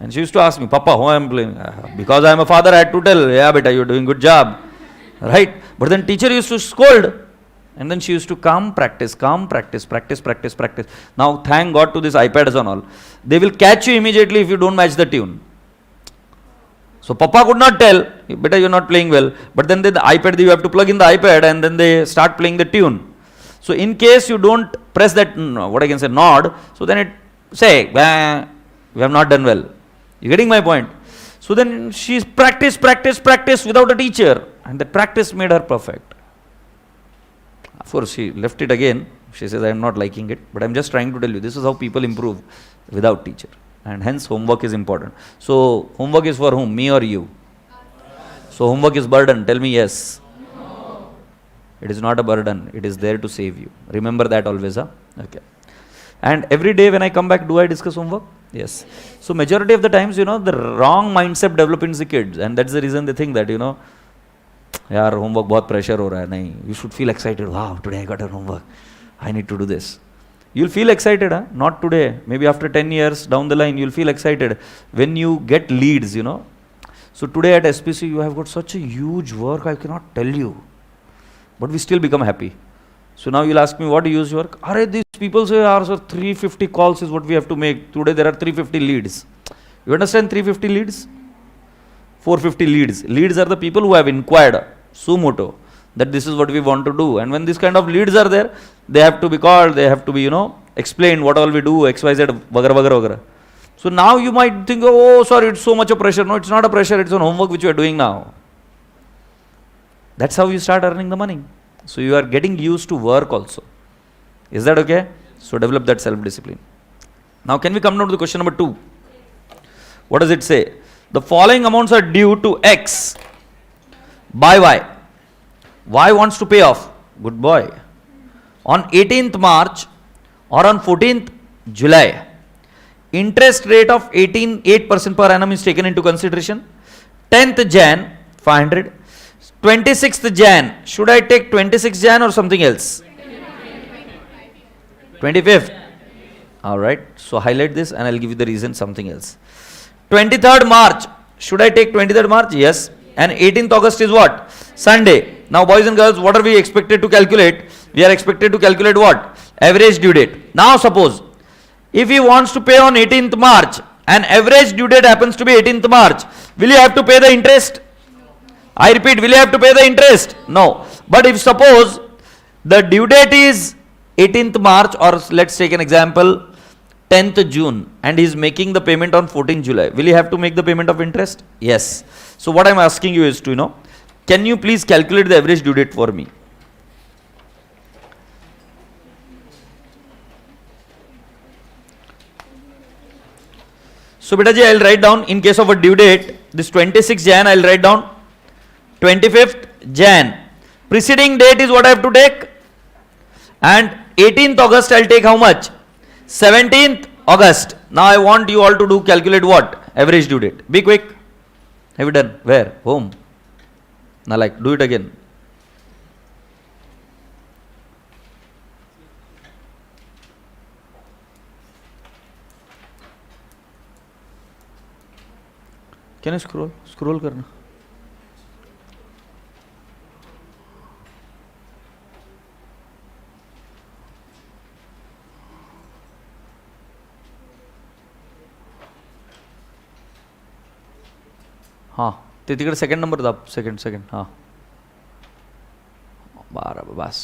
And she used to ask me, Papa, who I am playing? Because I am a father, I had to tell, yeah, beta, you are doing good job. Right? But then teacher used to scold. And then she used to practice. Now, thank God to this iPads and all. They will catch you immediately if you don't match the tune. So, Papa could not tell, beta, you are not playing well. But then the iPad, you have to plug in the iPad and then they start playing the tune. So, in case you don't press that, nod, so then it say, we have not done well. You getting my point? So then she practiced without a teacher. And that practice made her perfect. Of course, she left it again. She says, I am not liking it. But I am just trying to tell you, this is how people improve without teacher. And hence, homework is important. So, homework is for whom? Me or you? So, homework is burden. Tell me yes. No. It is not a burden. It is there to save you. Remember that always. Huh? Okay. And every day when I come back, do I discuss homework? Yes. So, majority of the times, the wrong mindset develops in the kids. And that's the reason they think that, yaar, homework bahut pressure ho raha hai. Nahi, you should feel excited. Wow, today I got a homework. I need to do this. You'll feel excited, huh? Not today. Maybe after 10 years down the line, you'll feel excited when you get leads, So today at SPC, you have got such a huge work, I cannot tell you. But we still become happy. So now you'll ask me, what huge work? These people say, sir, 350 calls is what we have to make. Today there are 350 leads. You understand 350 leads? 450 leads. Leads are the people who have inquired, suo moto, that this is what we want to do. And when this kind of leads are there, they have to be called, they have to be, explained what all we do, XYZ, vagara. So now you might think, oh, sorry, it's so much of pressure. No, it's not a pressure, it's an homework which you are doing now. That's how you start earning the money. So you are getting used to work also. Is that okay? So develop that self-discipline. Now can we come down to the question number 2? What does it say? The following amounts are due to X by Y. Y wants to pay off. Good boy. On 18th March or on 14th July, interest rate of 8% per annum is taken into consideration. 10th Jan, 500. 26th Jan, should I take 26th Jan or something else? 25th. Alright, so highlight this and I'll give you the reason, something else. 23rd March, should I take 23rd March? Yes. And 18th August is what? Sunday. Now boys and girls, what are we expected to calculate? We are expected to calculate what? Average due date. Now suppose, if he wants to pay on 18th March and average due date happens to be 18th March, will you have to pay the interest? I repeat, will you have to pay the interest? No. But if suppose the due date is 18th March or let's take an example 10th June and he is making the payment on 14th July, will you have to make the payment of interest? Yes. So what I am asking you is to, can you please calculate the average due date for me? So beta ji, I will write down in case of a due date, this 26th Jan I will write down 25th Jan. Preceding date is what I have to take. And 18th August I will take how much? 17th August. Now I want you all to do calculate what? Average due date. Be quick. Have you done? Where? Home. Now like, do it again. Can you scroll करना. हां ते तिकडे second number दाब. Second हां. 12 बस.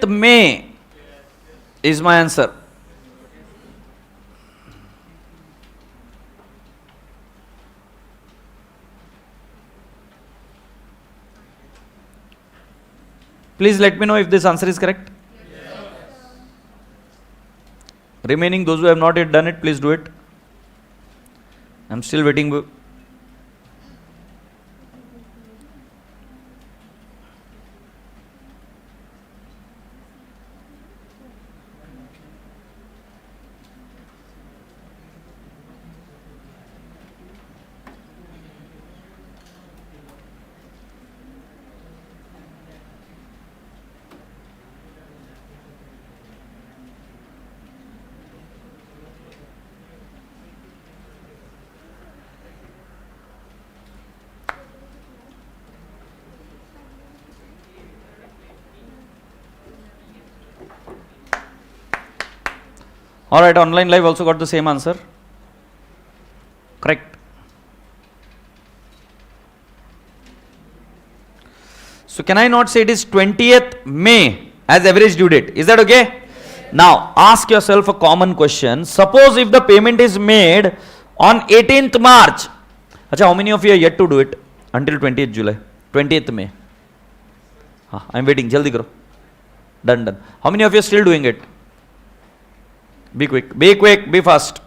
May is my answer. Please let me know if this answer is correct. Remaining, those who have not yet done it, please do it. I'm still waiting. Alright, online live also got the same answer. Correct. So can I not say it is 20th May as average due date? Is that okay? Now ask yourself a common question. Suppose if the payment is made on 18th March. Achha, how many of you are yet to do it until 20th July? 20th May. I am waiting. Jaldi karo. Done. How many of you are still doing it? Be quick. Be fast.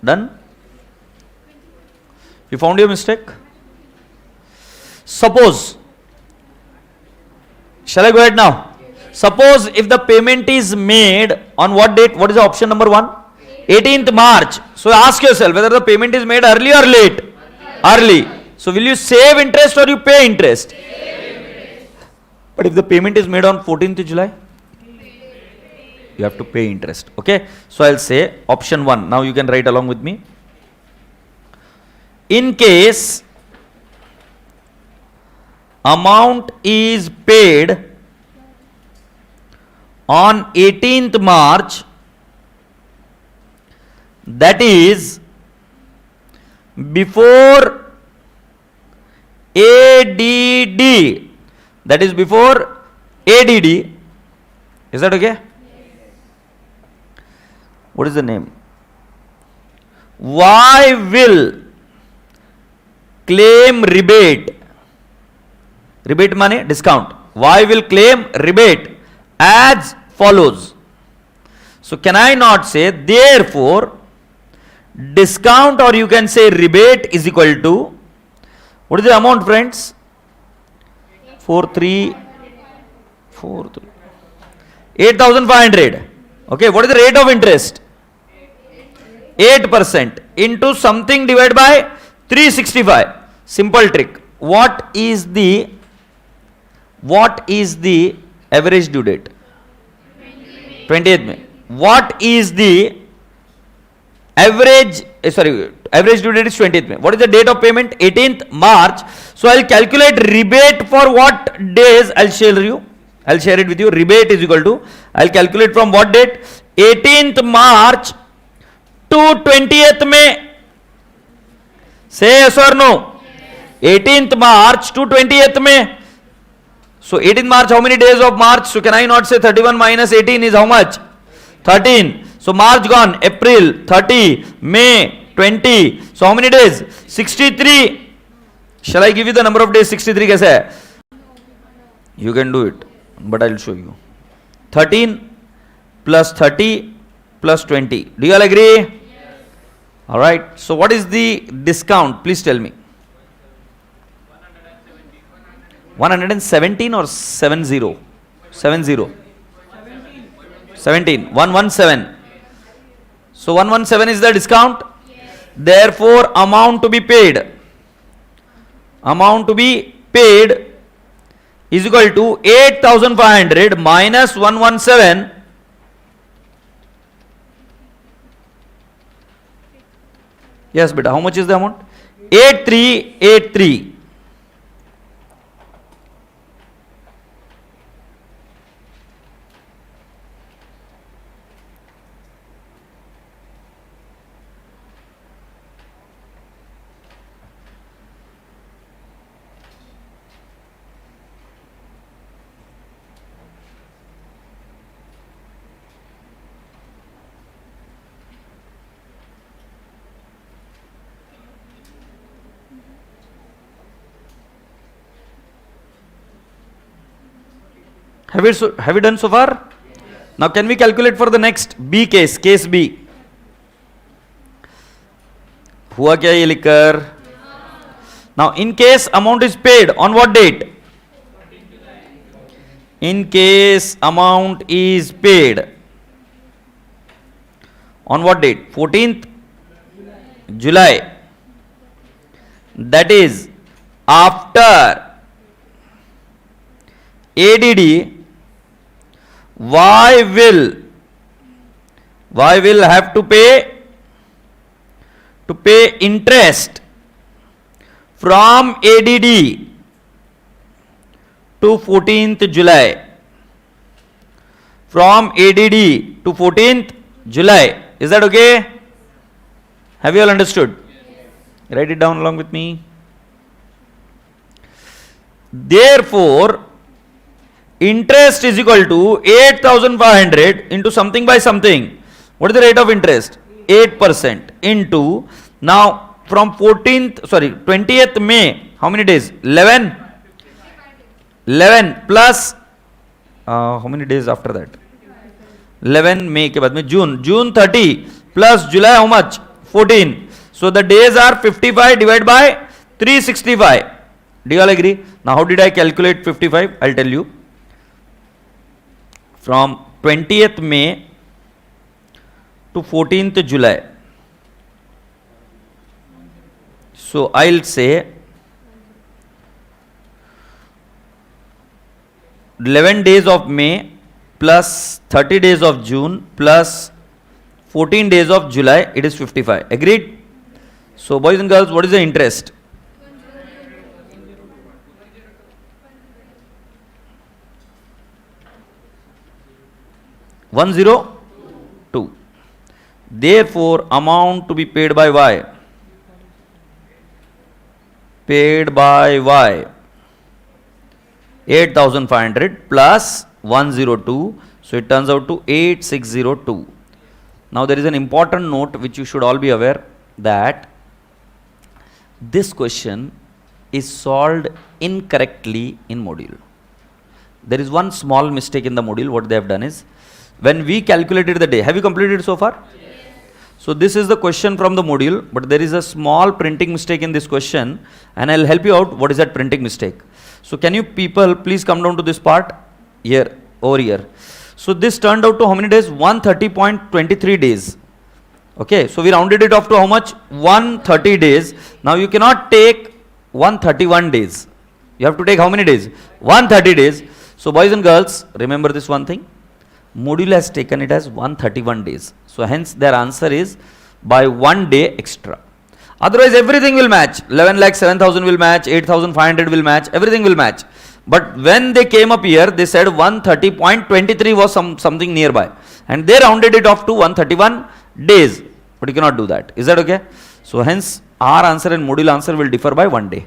Done? You found your mistake? Suppose, shall I go ahead now? Suppose if the payment is made on what date? What is the option number 1? 18th March. So ask yourself whether the payment is made early or late? Early. So will you save interest or you pay interest? But if the payment is made on 14th July? You have to pay interest. Okay. So I'll say option 1. Now you can write along with me. In case amount is paid on 18th March, that is before ADD, that is before ADD. Is that okay? What is the name? Y will claim rebate. Rebate money, discount. Y will claim rebate as follows. So can I not say therefore discount, or you can say rebate is equal to, what is the amount, friends? 8,500. Okay, what is the rate of interest? 8% into something divided by 365. Simple trick. What is the average due date? 20th May. What is the average due date is 20th May. What is the date of payment? 18th March. So I'll calculate rebate for what days? I'll share it with you. Rebate is equal to, I'll calculate from what date? 18th March to 20th May. Say yes or no? Yes. 18th March to 20th May. So 18th March, how many days of March? So can I not say 31 minus 18 is how much? 13. So March gone, April 30, May 20. So how many days? 63. Shall I give you the number of days? 63 kaise hai? You can do it, but I'll show you. 13 plus 30 plus 20. Do you all agree? Yes. Alright. So what is the discount? Please tell me. 117 or 70? 70. 17. 117. So 117 is the discount. Yes. Therefore amount to be paid is equal to 8,500 minus 117. Yes, beta. How much is the amount? 8383. Have we done so far? Yes. Now can we calculate for the next B case, case B? हुआ क्या ये लिखकर? Now in case amount is paid on what date? In case amount is paid on what date? 14th July. That is after ADD, Y will Y will have to pay interest from ADD to 14th July. From ADD to 14th July. Is that okay? Have you all understood? Yes. Write it down along with me. Therefore, interest is equal to 8,500 into something by something. What is the rate of interest? 8% into, now from 20th May, how many days? 11? 11 plus, how many days after that? 11 May के बाद में June 30 plus July how much? 14. So the days are 55 divided by 365. Do you all agree? Now how did I calculate 55? I'll tell you. From 20th May to 14th July. So I'll say 11 days of May plus 30 days of June plus 14 days of July, it is 55. Agreed? So boys and girls, what is the interest? 102. Therefore, amount to be paid by Y. Paid by Y. 8,500 plus 102. So it turns out to 8602. Now there is an important note which you should all be aware, that this question is solved incorrectly in module. There is one small mistake in the module. What they have done is, when we calculated the day, have you completed so far? Yes. So this is the question from the module, but there is a small printing mistake in this question, and I'll help you out what is that printing mistake. So can you people please come down to this part here, over here. So this turned out to how many days? 130.23 days. Okay, so we rounded it off to how much? 130 days. Now you cannot take 131 days. You have to take how many days? 130 days. So boys and girls, remember this one thing. Module has taken it as 131 days. So hence their answer is by 1 day extra. Otherwise everything will match. 11,07,000 will match, 8,500 will match, everything will match. But when they came up here, they said 130.23 was something nearby. And they rounded it off to 131 days. But you cannot do that. Is that okay? So hence our answer and module answer will differ by 1 day.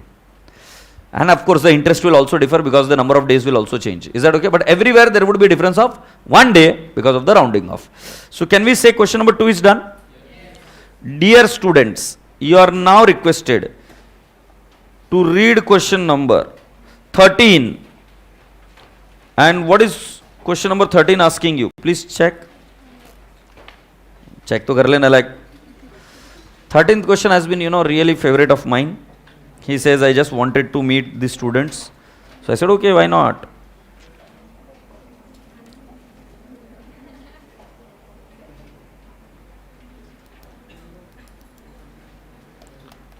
And of course the interest will also differ because the number of days will also change. Is that okay? But everywhere there would be a difference of 1 day because of the rounding off. So can we say question number 2 is done? Yes. Dear students, you are now requested to read question number 13. And what is question number 13 asking you? Please check. Check to kar lena, like 13th question has been, really favorite of mine. He says, I just wanted to meet the students. So I said, okay, why not?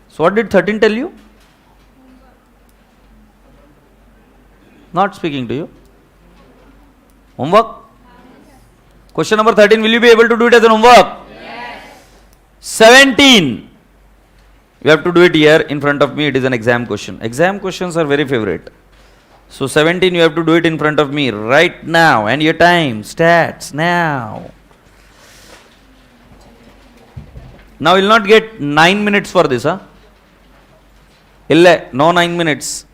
So what did 13 tell you? Not speaking to you. Homework? Question number 13, will you be able to do it as an homework? Yes. 17. You have to do it here in front of me. It is an exam question. Exam questions are very favorite. So 17, you have to do it in front of me right now. And your time starts now. Now you will not get 9 minutes for this. Ille, no 9 minutes.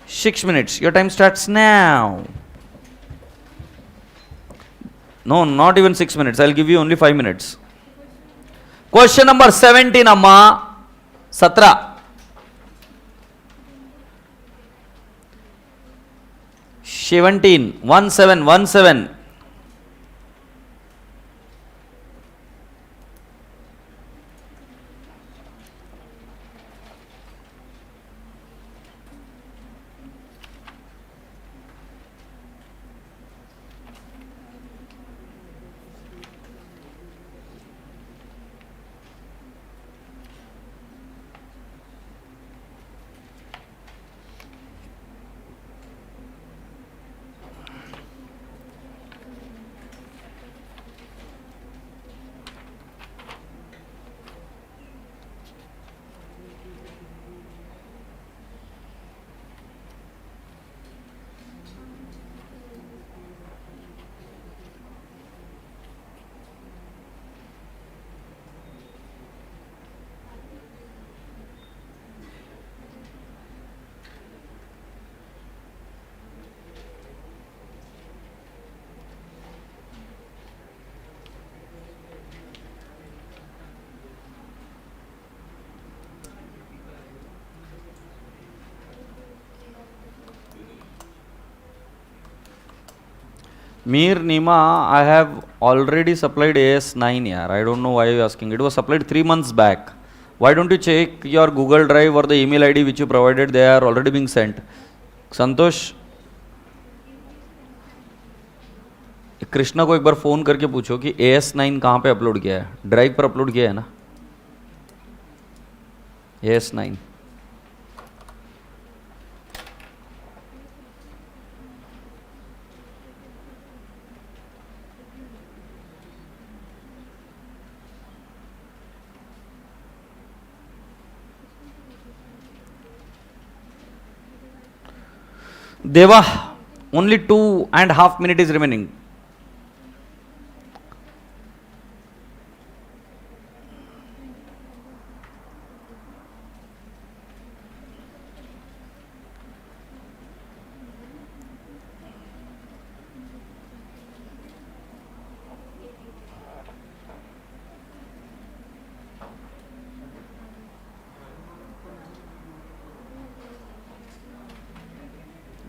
6 minutes. Your time starts now. No, not even 6 minutes. I will give you only 5 minutes. Question number 17, Amma. 17. 17. Mir Nima, I have already supplied AS9 yaar. I don't know why you are asking. It was supplied 3 months back. Why don't you check your Google Drive or the email ID which you provided? They are already being sent. संतोष, कृष्णा को एक बार phone करके पूछो कि AS9 कहाँ पे upload किया है. Drive पर अपलोड किया है ना AS9. Deva, only 2.5 minutes is remaining.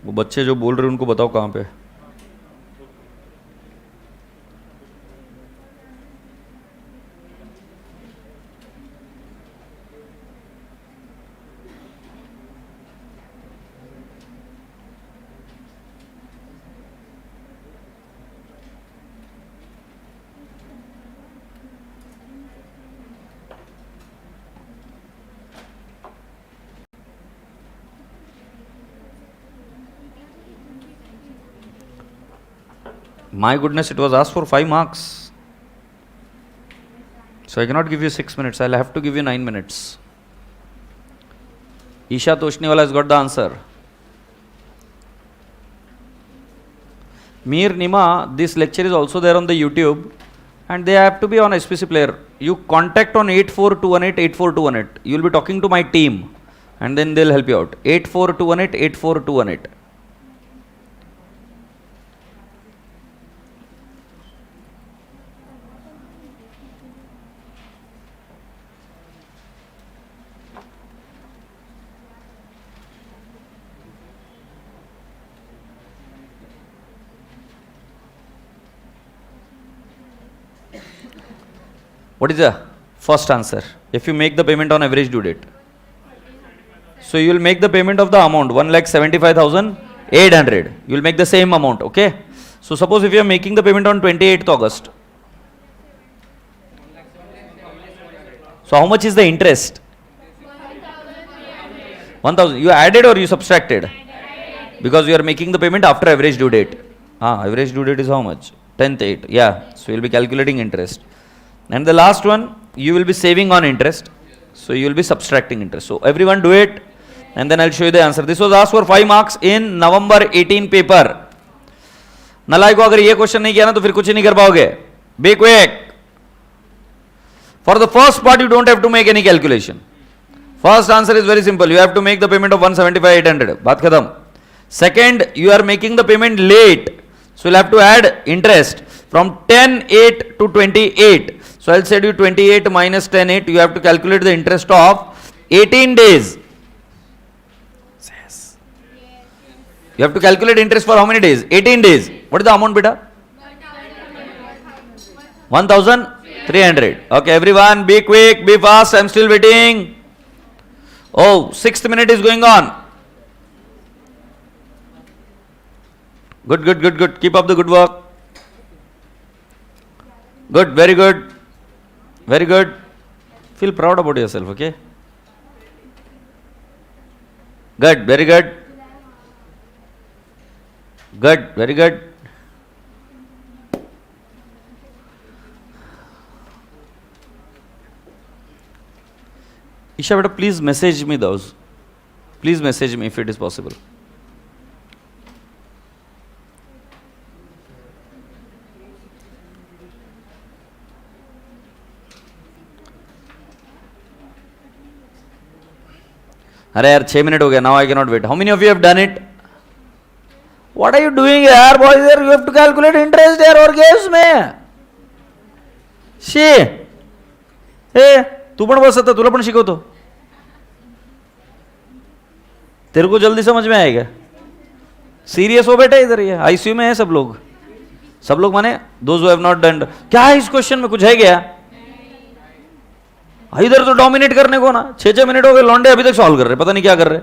वो बच्चे जो बोल रहे हैं उनको बताओ कहाँ पे. My goodness, it was asked for 5 marks. So I cannot give you 6 minutes. I'll have to give you 9 minutes. Isha Toshniwala has got the answer. Mir Nima, this lecture is also there on the YouTube and they have to be on SPC player. You contact on 84218 84218. You will be talking to my team and then they'll help you out. 84218 84218. What is the first answer? If you make the payment on average due date. So you will make the payment of the amount 1,75,800. You will make the same amount, okay? So suppose if you are making the payment on 28th August. So how much is the interest? 1,000. You added or you subtracted? Because you are making the payment after average due date. Average due date is how much? 10th 8. Yeah. So you will be calculating interest. And the last one, you will be saving on interest. So you will be subtracting interest. So everyone do it and then I'll show you the answer. This was asked for 5 marks in November 18 paper. नलाय को अगर ये question नहीं किया ना तो फिर कुछ नहीं कर पाओगे. Be quick. For the first part you don't have to make any calculation. First answer is very simple. You have to make the payment of 175,800. बात खत्म. Second, you are making the payment late. So you'll have to add interest from 10/8 to 28. So I'll say to you 28 minus 10/8. You have to calculate the interest of 18 days. Yes. You have to calculate interest for how many days? 18 days. What is the amount, beta? 1,300. Okay, everyone, be quick, be fast. I'm still waiting. Oh, 6th minute is going on. Good, good, good, good. Keep up the good work. Good, very good. Very good. Feel proud about yourself, okay? Good, very good. Good, very good. Isha, beta, please message me those. Please message me if it is possible. अरे यार 6 minute हो गया. Now I cannot wait. How many of you have done it? What are you doing यार boys? Here you have to calculate interest यार और case में. She ए तू पण बसत तुला पण शिकवतो. तेरे को जल्दी समझ में आएगा. सीरियस हो बेटा इधर. ये आईसीयू में है सब लोग. सब लोग माने those who have not done. क्या है इस क्वेश्चन में, कुछ है क्या? इधर तो डोमिनेट करने को ना, 6-6 मिनट हो गए, लौंडे अभी तक सॉल्व कर रहे, पता नहीं क्या कर रहे.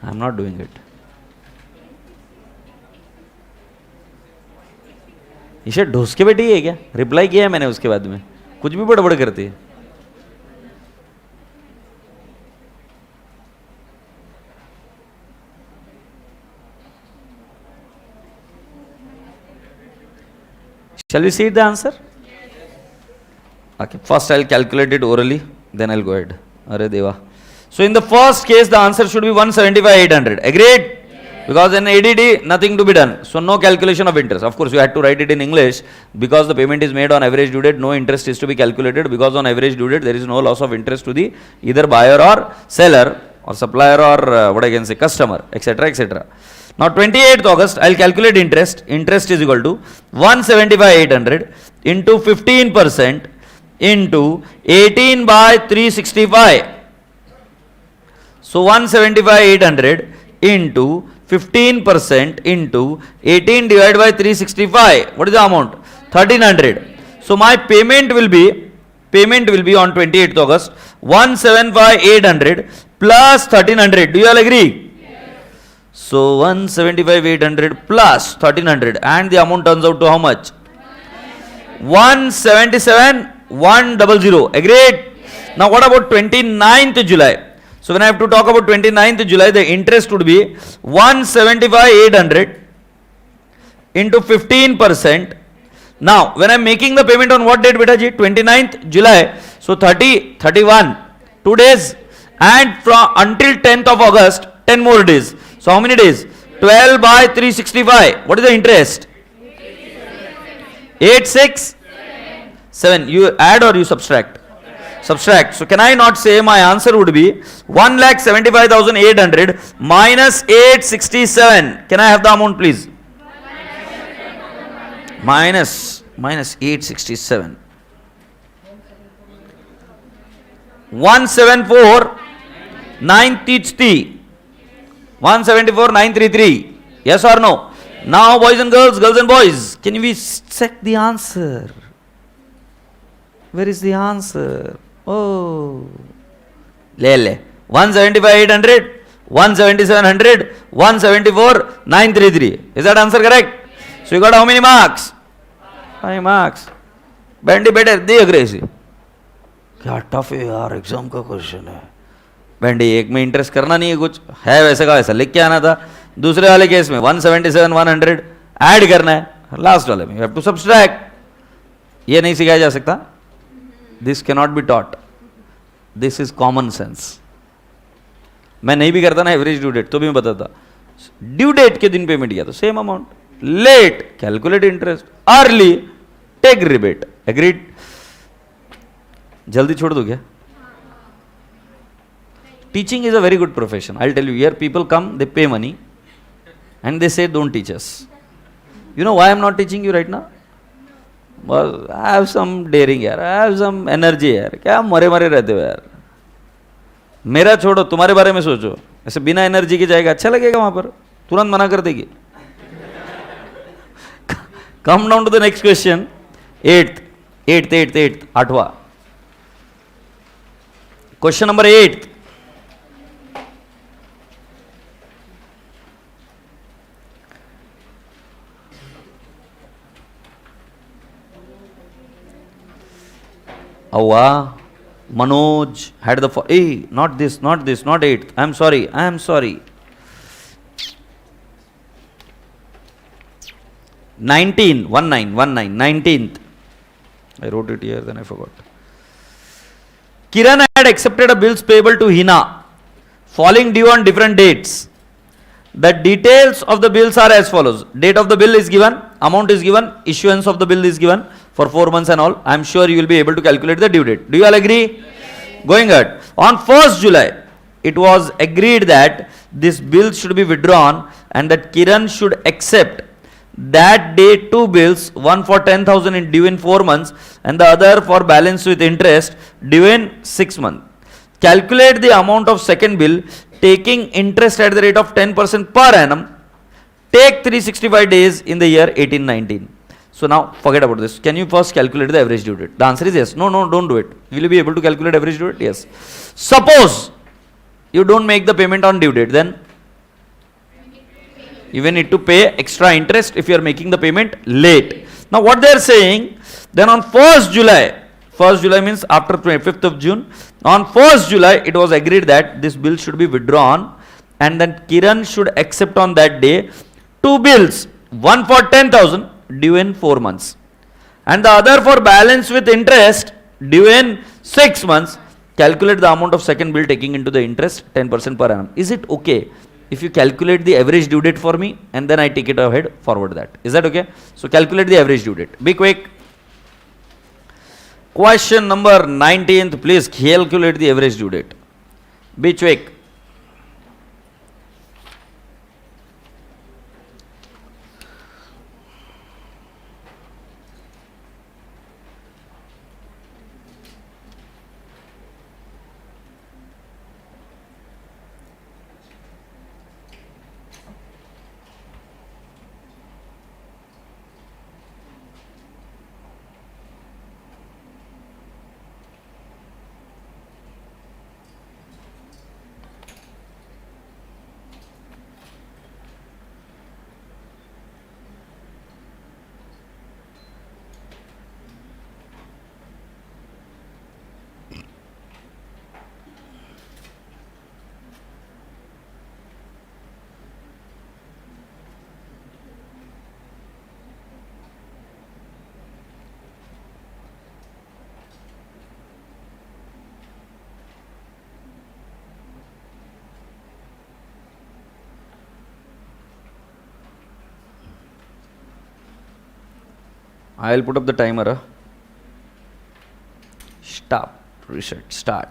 I am not doing it. इसे ढोस के बेटी है क्या? रिप्लाई किया है मैंने उसके बाद में, कुछ भी बड़बड़ करती है. Shall we see the answer? Okay, first I'll calculate it orally, then I'll go ahead. Arre Deva. So in the first case, the answer should be 175,800. Agreed? Because in ADD, nothing to be done. So no calculation of interest. Of course, you had to write it in English. Because the payment is made on average due date, no interest is to be calculated. Because on average due date, there is no loss of interest to the either buyer or seller or supplier or what I can say, customer, etc., etc. Now 28th August, I'll calculate interest. Interest is equal to 175,800 into 15% into 18 by 365. So 175,800 into 15% into 18 divided by 365. What is the amount? 1300. So my payment will be on 28th August 175,800 plus 1300. Do you all agree? So 175,800 plus 1300, and the amount turns out to how much? 177,100. Agreed? Now what about 29th July? So when I have to talk about 29th July, the interest would be 175,800 into 15%. Now when I am making the payment on what date, beta ji? 29th July. So 30, 31, 2 days, and from until 10th of August, 10 more days. So how many days? 12 by 365. What is the interest? 867. You add or you subtract? Subtract. So can I not say my answer would be 1,75,800 minus 867? Can I have the amount please? Minus 867. 174,933. 174,933. Yes or no? Now boys and girls and boys, can we check the answer? Where is the answer? Oh, le 175,800, 177,100, 174,933. Is that answer correct? So you got how many marks? 5 marks. Bandy better दे अग्रेसी. क्या tough है यार, exam का question है. Bandy एक में interest करना नहीं है, कुछ है वैसे का वैसा लिख के आना था. दूसरे वाले केस में 177,100 ऐड करना है. लास्ट वाले में यू हैव टू सब्सट्रैक्ट. ये नहीं सिखाया जा सकता. This can not be taught. This is common sense. मैं नहीं भी करता ना एवरेज ड्यू डेट, तो भी मैं बताता. ड्यू डेट के दिन पेमेंट किया तो same amount. Let calculate interest. Early take rebate. Agreed? जल्दी छोड़ दो क्या? Teaching is a very good profession. I'll tell you, here people come, they pay money and they say don't teach us. You know why I'm not teaching you right now? Well, I have some daring यार, I have some energy यार. क्या मरे मरे रहते हो यार. मेरा छोड़ो, तुम्हारे बारे में सोचो. ऐसे बिना एनर्जी के जाएगा, अच्छा लगेगा वहां पर? तुरंत मना कर देगी. Come down to the next question. 8th. 8वां. Question number 8. Awa, Manoj had the, hey, not this, not 8th. I am sorry. 19th. I wrote it here, then I forgot. Kiran had accepted a bills payable to Hina, falling due on different dates. The details of the bills are as follows. Date of the bill is given, amount is given, issuance of the bill is given for 4 months and all. I am sure you will be able to calculate the due date. Do you all agree? Yes. Going ahead. On 1st July, it was agreed that this bill should be withdrawn and that Kiran should accept that day two bills, one for 10,000 in due in 4 months and the other for balance with interest due in 6 months. Calculate the amount of second bill taking interest at the rate of 10% per annum. Take 365 days in the year 1819. So now forget about this. Can you first calculate the average due date? The answer is yes. No, don't do it. Will you be able to calculate average due date? Yes. Suppose you don't make the payment on due date, then you will need to pay extra interest if you are making the payment late. Now what they are saying, then on 1st July means after 25th of June, on 1st July it was agreed that this bill should be withdrawn and then Kiran should accept on that day two bills, one for 10,000 due in 4 months and the other for balance with interest due in 6 months. Calculate the amount of second bill taking into the interest 10% per annum. Is it okay if you calculate the average due date for me and then I take it ahead forward that? Is that okay? So calculate the average due date. Be quick. Question number 19th, please calculate the average due date. Be quick. I will put up the timer. Stop, reset, start.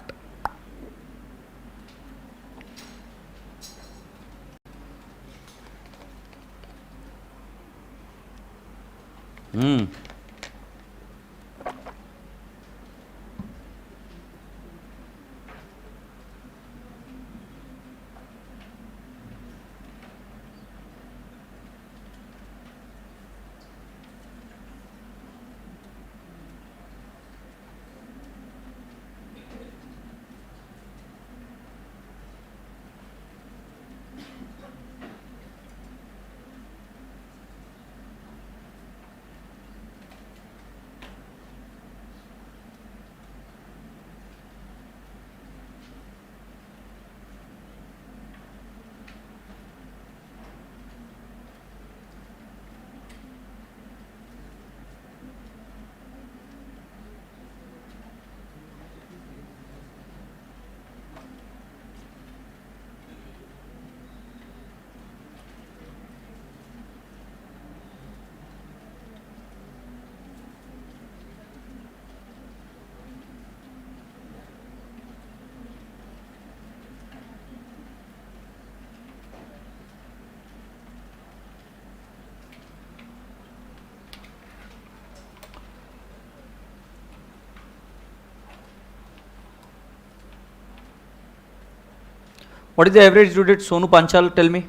What is the average due date? Sonu Panchal, tell me.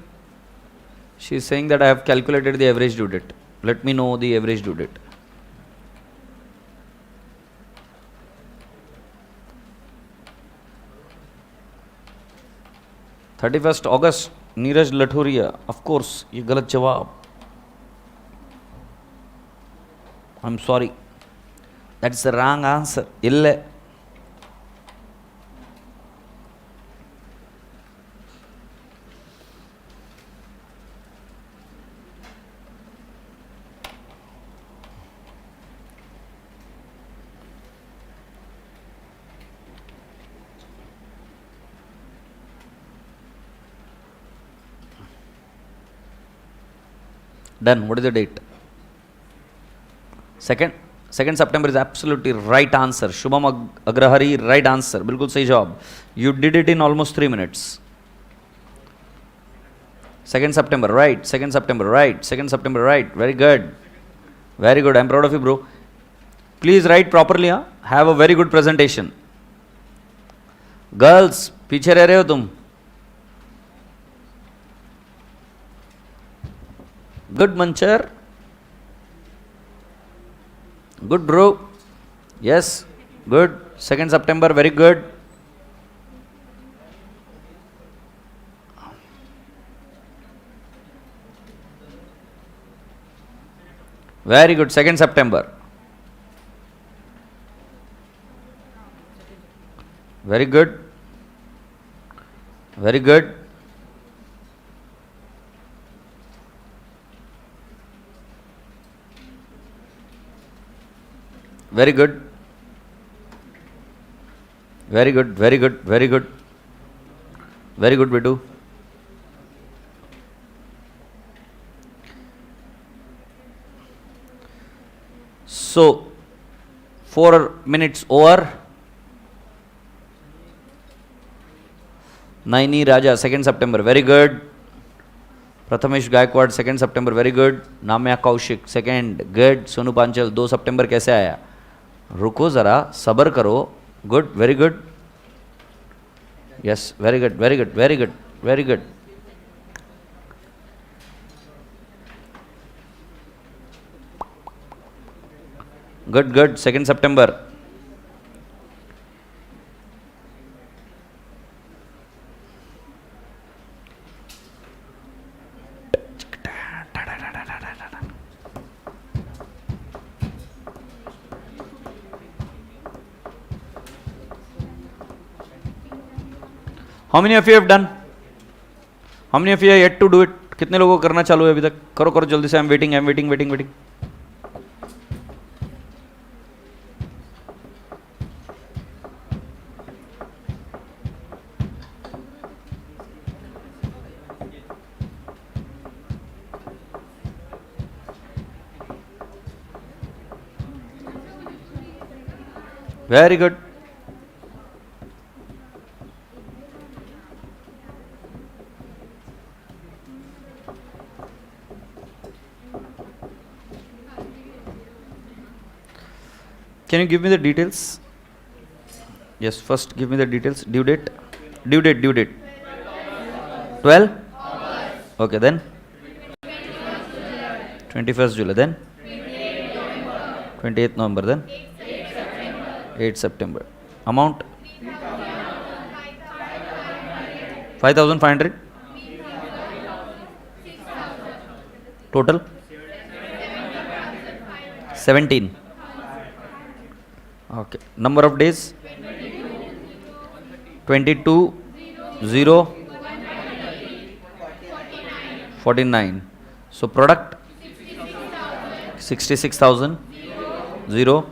She is saying that I have calculated the average due date. Let me know the average due date. August 31st, Neeraj Lathuria. Of course, ये गलत जवाब. I'm sorry. That's the wrong answer. ಇಲ್ಲ. Done. What is the date? 2nd September is absolutely right answer. Shubham Agrahari, right answer. Bilkul sahi jawab. You did it in almost 3 minutes. 2nd September, right. 2nd September, right. 2nd September, right. Very good. Very good. I'm proud of you, bro. Please write properly. Huh? Have a very good presentation. Girls, पीछे रह रहे हो तुम? Good, Manchar. Good, bro. Yes, good. 2nd September, very good. Very good. 2nd September. Very good. Very good. Very good. Very good. Very good. Very good. Very good, Bidu. So, 4 minutes over. Naini Raja, 2nd September, very good. Prathamesh Gaikwad, 2nd September, very good. Namya Kaushik, 2nd, good. Sonu Panchal, 2 September कैसे आया? रुको जरा, सबर करो. Good, very good. Yes, very good, very good, very good, very good. Good, good. 2nd September. How many of you have done? How many of you are yet to do it? कितने लोगों को करना चालू है अभी तक? करो करो जल्दी से. I'm waiting, I'm waiting, waiting, waiting. Very good. Can you give me the details? Yes, first give me the details. Due date. Due date, due date. 12? Okay, then? 21st July, then? 28th November, then? 8 September. Amount? 5,500? Total? 17. Okay. Number of days? 22, 0, 49. So product? 66,000, 0,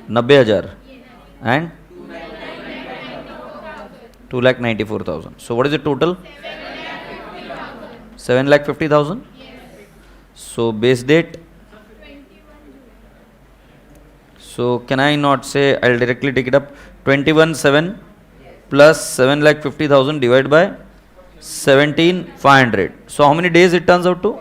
90,000 and 2,94,000. So what is the total? 7,50,000. So base date? So can I not say, I'll directly take it up, 21,7 plus 7,50,000 divided by 17,500. So how many days it turns out to?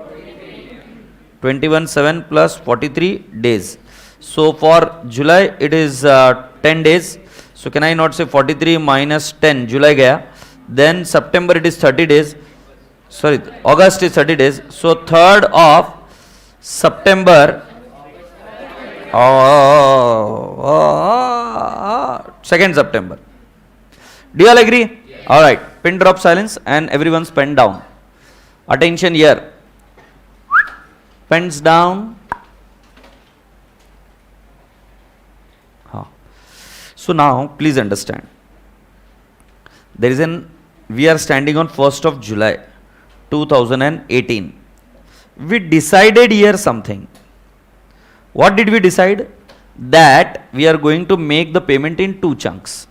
21,7 plus 43 days. So for July it is 10 days. So can I not say 43 minus 10, July gaya. Then September it is 30 days. Sorry, August is 30 days. So 3rd of September, 2nd September. Do you all agree? Yes. Alright, pin drop silence and everyone's pen down. Attention here. Pens down. So now please understand. We are standing on 1st of July 2018. We decided here something. What did we decide? That we are going to make the payment in 2 chunks.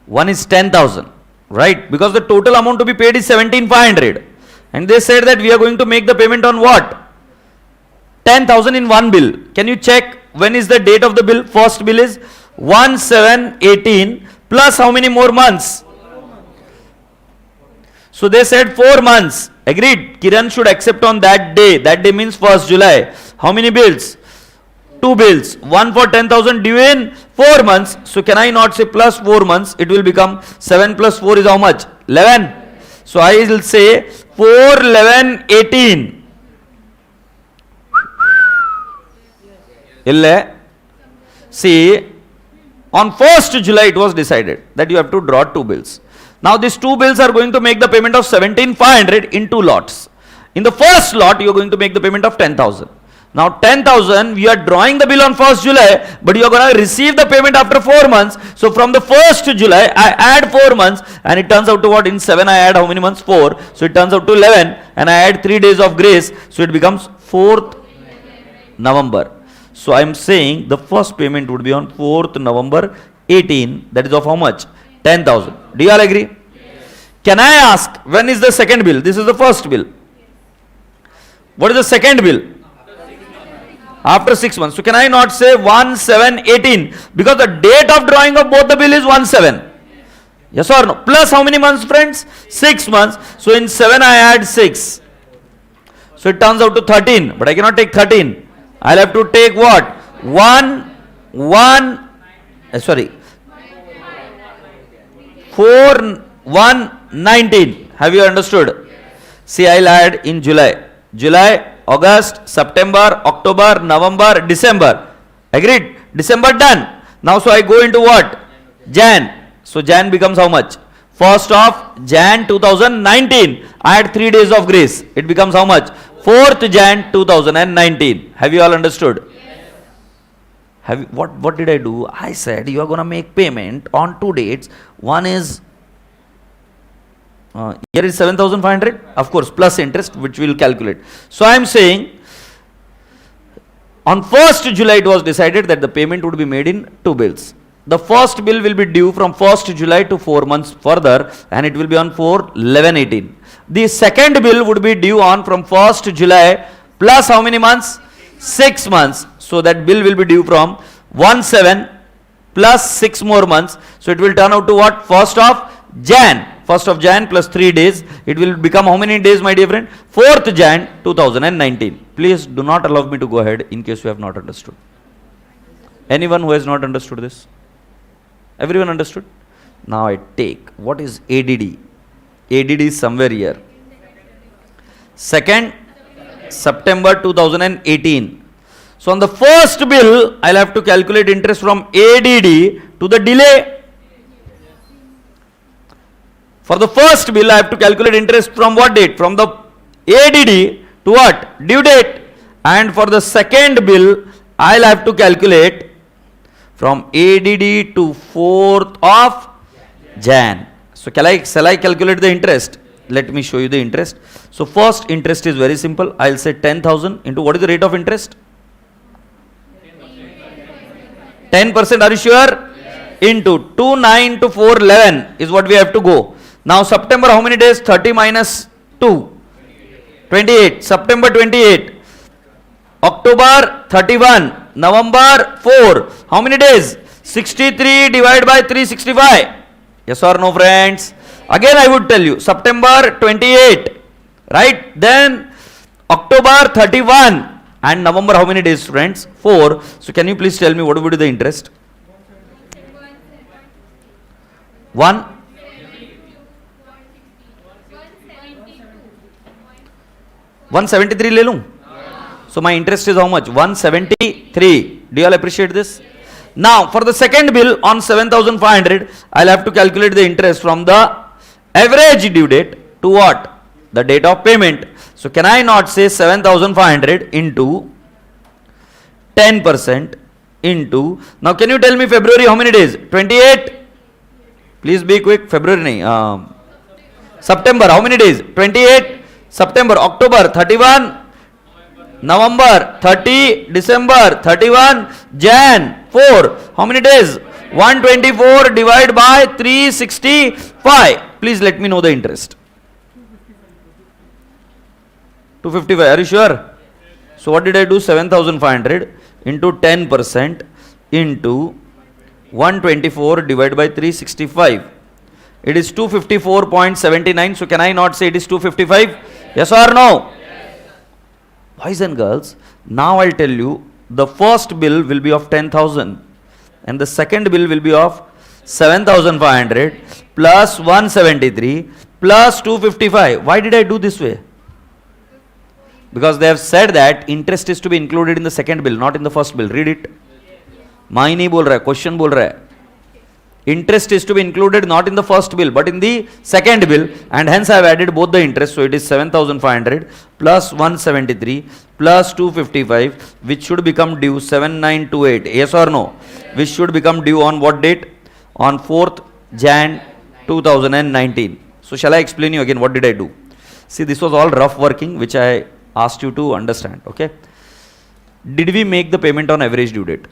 One is 10,000, right? Because the total amount to be paid is 17,500. And they said that we are going to make the payment on what? 10,000 in one bill. Can you check when is the date of the bill? First bill is 1/7/18 plus how many more months? So they said 4 months. Agreed. Kiran should accept on that day. That day means 1st July. How many bills? 2 bills. One for 10,000 due in 4 months. So can I not say plus 4 months? It will become 7 plus 4 is how much? 11. So I will say 4, 11, 18. Ille. See, on 1st July it was decided that you have to draw 2 bills. Now these 2 bills are going to make the payment of 17,500 in 2 lots. In the first lot you are going to make the payment of 10,000. Now 10,000 we are drawing the bill on 1st July, but you are going to receive the payment after 4 months. So from the 1st July I add 4 months and it turns out to what? In 7 I add how many months? 4. So it turns out to 11 and I add 3 days of grace. So it becomes 4th November. So I am saying the first payment would be on 4th November 18. That is of how much? 10,000. Do you all agree? Yes. Can I ask when is the second bill? This is the first bill. What is the second bill? After 6 months. So can I not say 1/7/18? Because the date of drawing of both the bill is 1/7. Yes or no? Plus how many months, friends? 6 months. So in 7 I add 6. So it turns out to 13. But I cannot take 13. I'll have to take what? 4, 1, 19. Have you understood? See, I'll add in July. July, August, September, October, November, December. Agreed? December done. Now, so I go into what? Jan. So, Jan becomes how much? 1st of Jan 2019. I had 3 days of grace. It becomes how much? 4th Jan 2019. Have you all understood? Yes. What did I do? I said you are going to make payment on 2 dates. One is, here is 7,500. Of course, plus interest, which we will calculate. So, I am saying, on 1st July it was decided that the payment would be made in 2 bills. The first bill will be due from 1st July to 4 months further and it will be on 4/11/18. The second bill would be due on from 1st July plus how many months? 6 months. So that bill will be due from 1/7 plus 6 more months. So it will turn out to what? 1st of Jan. 1st of Jan plus 3 days. It will become how many days, my dear friend? 4th Jan 2019. Please do not allow me to go ahead in case you have not understood. Anyone who has not understood this? Everyone understood? Now I take, what is ADD? ADD is somewhere here. 2nd September 2018. So on the first bill, I'll have to calculate interest from ADD to the delay. For the first bill, I have to calculate interest from what date? From the ADD to what? Due date. And for the second bill, I'll have to calculate from ADD to 4th of Jan. So shall I calculate the interest? Let me show you the interest. So first interest is very simple. I'll say 10,000 into what is the rate of interest? 10%. Are you sure? Yes. Into 2/9 to 4/11 is what we have to go. Now September how many days? 30 minus 2. 28. September 28. October 31. November 4. How many days? 63 divided by 365. Yes or no, friends? Again I would tell you, September 28, right? Then October 31 and November how many days, friends? 4. So can you please tell me what would be the interest? 173 ले लूं? So my interest is how much? 173. Do you all appreciate this? Now for the second bill on 7,500, I'll have to calculate the interest from the average due date to what? The date of payment. So can I not say 7,500 into 10% into, now can you tell me February how many days? 28? Please be quick. February nahi. September how many days? 28. September. October 31. November 30. December 31. Jan 4. How many days? 124 divided by 365. Please let me know the interest. 255. Are you sure? So what did I do? 7,500 into 10% into 124 divided by 365. It is 254.79. So can I not say it is 255? Yes or no? Boys and girls, now I'll tell you, the first bill will be of 10,000 and the second bill will be of 7,500 plus 173 plus 255. Why did I do this way? Because they have said that interest is to be included in the second bill, not in the first bill. Read it. मैं नहीं बोल रहा है, question बोल रहा है. Interest is to be included not in the first bill but in the second bill, and hence I have added both the interest. So it is 7,500 plus 173 plus 255, which should become due 7928. Yes or no? Which should become due on what date? On 4th Jan 2019. So shall I explain you again what did I do? See, this was all rough working which I asked you to understand. Okay. Did we make the payment on average due date?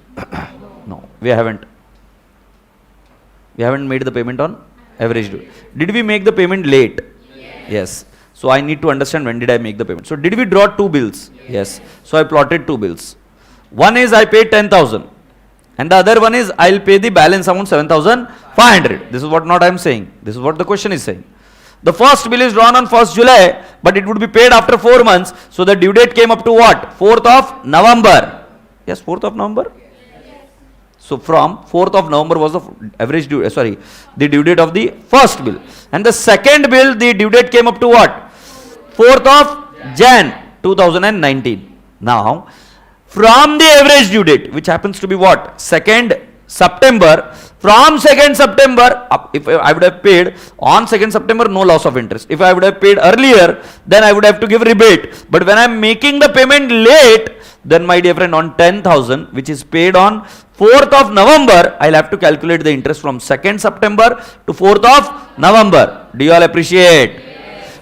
No, we haven't. We haven't made the payment on average due. Did we make the payment late? Yes. So I need to understand when did I make the payment. So did we draw two bills? Yes. So I plotted two bills. One is I paid 10,000 and the other one is I'll pay the balance amount 7,500. This is what not I am saying. This is what the question is saying. The first bill is drawn on 1st July, but it would be paid after 4 months. So the due date came up to what? 4th of November. Yes, 4th of November. So from 4th of November was the average due, the due date of the first bill. And the second bill, the due date came up to what? 4th of Jan 2019. Now, from the average due date, which happens to be what? 2nd September, from 2nd September, if I would have paid on 2nd September, no loss of interest. If I would have paid earlier, then I would have to give rebate. But when I am making the payment late, then my dear friend, on 10,000, which is paid on 4th of November, I'll have to calculate the interest from 2nd September to 4th of November. Do you all appreciate?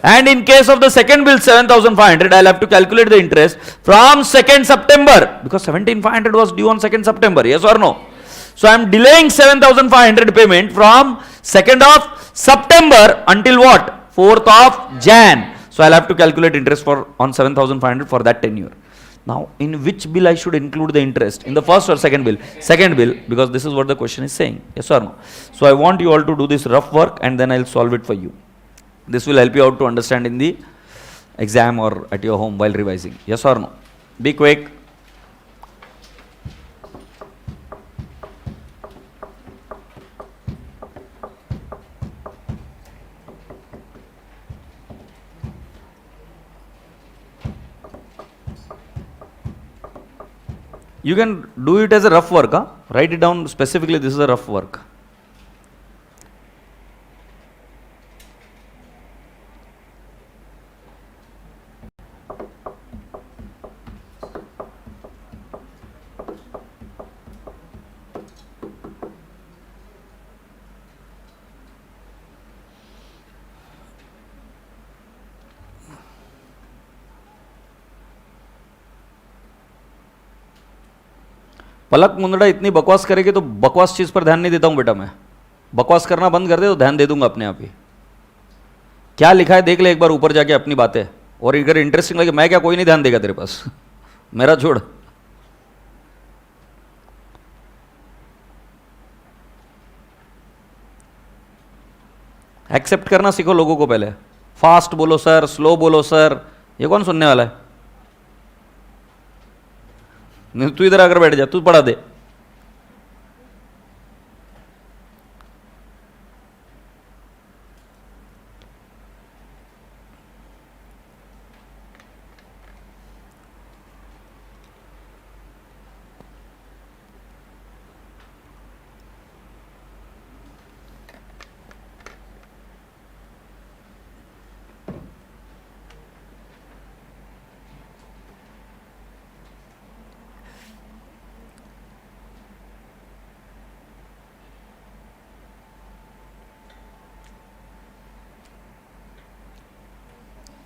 And in case of the second bill, 7,500, I'll have to calculate the interest from 2nd September, because 17,500 was due on 2nd September. Yes or no? So I'm delaying 7,500 payment from 2nd of September until what? 4th of Jan. So I'll have to calculate interest for on 7,500 for that tenure. Now, in which bill I should include the interest? In the first or second bill? Second bill, because this is what the question is saying. Yes or no? So I want you all to do this rough work and then I'll solve it for you. This will help you out to understand in the exam or at your home while revising. Yes or no? Be quick. You can do it as a rough work. Write it down specifically, this is a rough work. पलक मुंदड़ा इतनी बकवास करेगी तो बकवास चीज पर ध्यान नहीं देता हूं बेटा मैं. बकवास करना बंद कर दे तो ध्यान दे दूंगा अपने आप ही. क्या लिखा है देख ले एक बार ऊपर जाके अपनी बातें, और अगर इंटरेस्टिंग लगे मैं क्या कोई नहीं ध्यान देगा तेरे पास. मेरा छोड़. एक्सेप्ट करना सीखो लोगों को पहले. फास्ट बोलो सर, स्लो बोलो सर, ये कौन सुनने वाला है? नहीं तू इधर आकर बैठ जा, तू पढ़ा दे.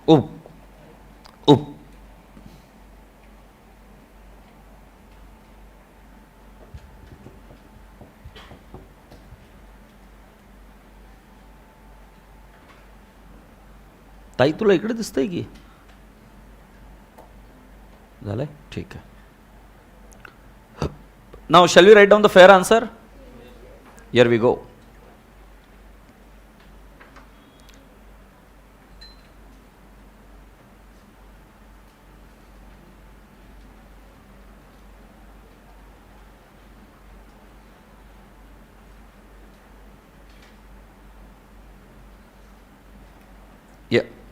उप उप ताई तुला इकडे दिसतंय की झालंय. ठीक आहे. Now shall we write down the fair answer? Here we go.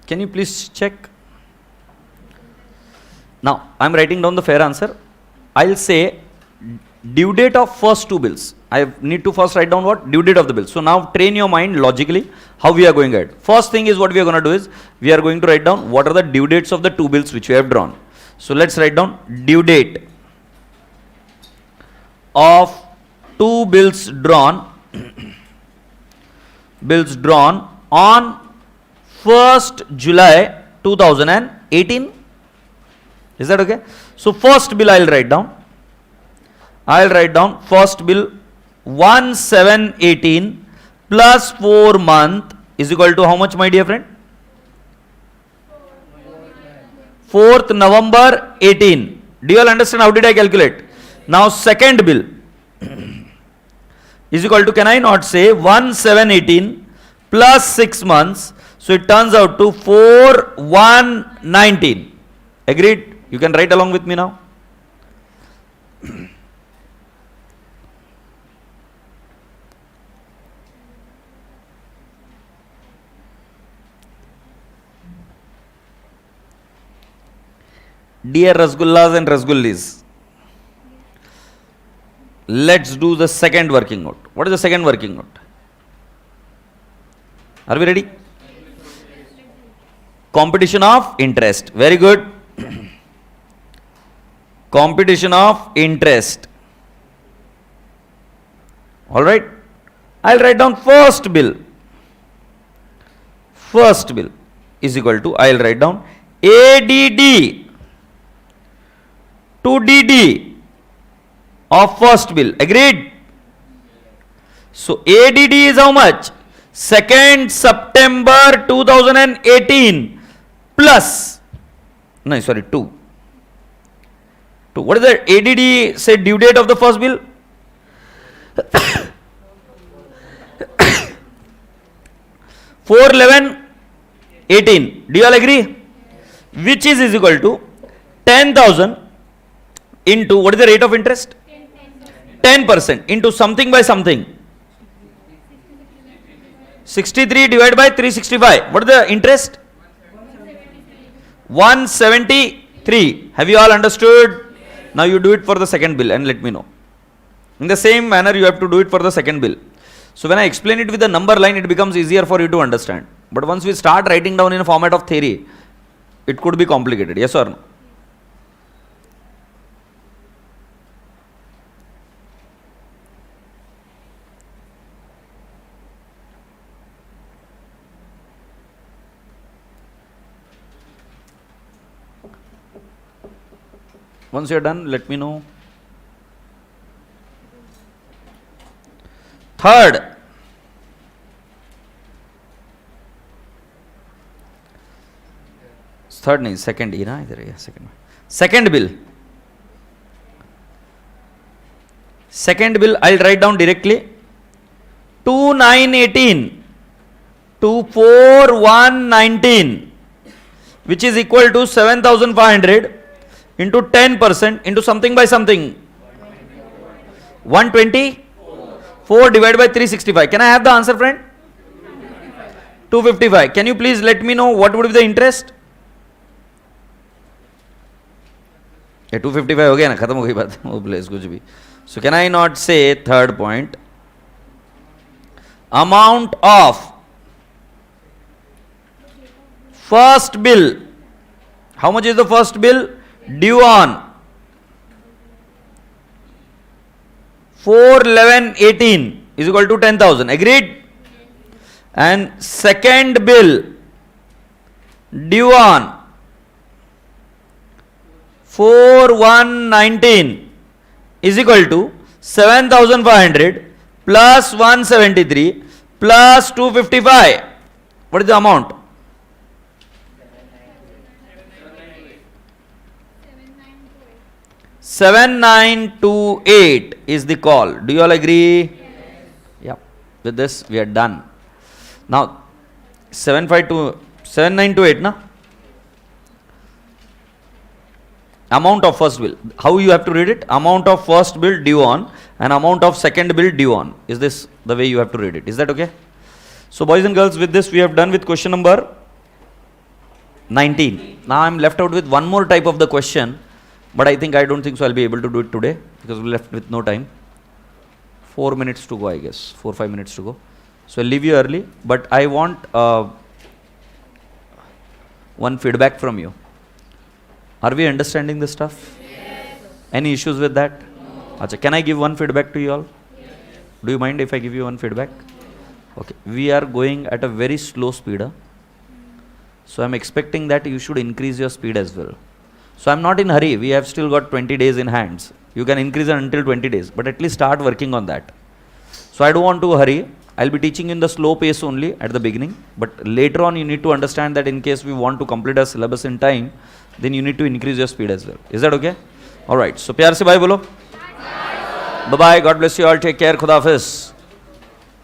Can you please check? Now, I am writing down the fair answer. I'll say due date of first two bills. I need to first write down what? Due date of the bill. So now train your mind logically how we are going ahead. First thing is what we are going to do is we are going to write down what are the due dates of the two bills which we have drawn. So let's write down due date of two bills drawn on 1st July 2018. Is that okay? So first bill I'll write down. First bill 1/7/18 plus 4 month is equal to how much, my dear friend? 4th November 18. Do you all understand how did I calculate? Now second bill is equal to, can I not say 1/7/18 plus 6 months, so it turns out to 4/1/19. Agreed? You can write along with me now. Dear Rasgullas and Rasgullis, let's do the second working note. What is the second working note? Are we ready? Competition of interest. Very good. Competition of interest. Alright. I'll write down first bill. First bill is equal to, I'll write down ADD to DD of first bill. Agreed? So ADD is how much? 2nd September 2018 plus, no, sorry, 2. What is the ADD say due date of the first bill? 4/11/18. Do you all agree? Which is equal to 10,000 into, what is the rate of interest? 10% into something by something. 63 divided by 365. What is the interest? 173. Have you all understood? Now you do it for the second bill and let me know. In the same manner you have to do it for the second bill. So when I explain it with the number line, it becomes easier for you to understand. But once we start writing down in a format of theory, it could be complicated. Yes or no? Once you are done, let me know. Third, नहीं, second ही ना इधर ये second. Second bill. Second bill I'll write down directly. 2/9/18 to 4/1/19, which is equal to 7,500 into 10% into something by something. 124 divided by 365. Can I have the answer, friend? 255. Can you please let me know what would be the interest? 255 हो गया ना, खत्म हो गई बात, वो place कुछ भी. So can I not say third point? Amount of first bill. How much is the first bill? Due on 4/11/18 is equal to 10,000. Agreed? And second bill due on 4/1/19 is equal to 7,500 plus 173 plus 255. What is the amount? 7928 is the call. Do you all agree? Yes. Yeah. With this we are done. Now 7928 na? Amount of first bill. How you have to read it? Amount of first bill due on and amount of second bill due on. Is this the way you have to read it? Is that okay? So boys and girls, with this we have done with question number 19. Now I'm left out with one more type of the question, but I think I don't think so I'll be able to do it today because we're left with no time. 4 minutes to go, I guess. 4-5 minutes to go. So I'll leave you early, but I want one feedback from you. Are we understanding this stuff? Yes. Any issues with that? No. Achha, can I give one feedback to you all? Yes. Do you mind if I give you one feedback? Okay. We are going at a very slow speed. Huh? So I'm expecting that you should increase your speed as well. So I'm not in hurry. We have still got 20 days in hands. You can increase it until 20 days, but at least start working on that. So I don't want to hurry. I'll be teaching in the slow pace only at the beginning, but later on you need to understand that in case we want to complete our syllabus in time, then you need to increase your speed as well. Is that okay? All right. So प्यार से bye बोलो. Bye bye. God bless you all. Take care. Khuda Hafiz.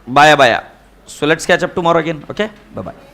Bye bye. So let's catch up tomorrow again. Okay? Bye bye.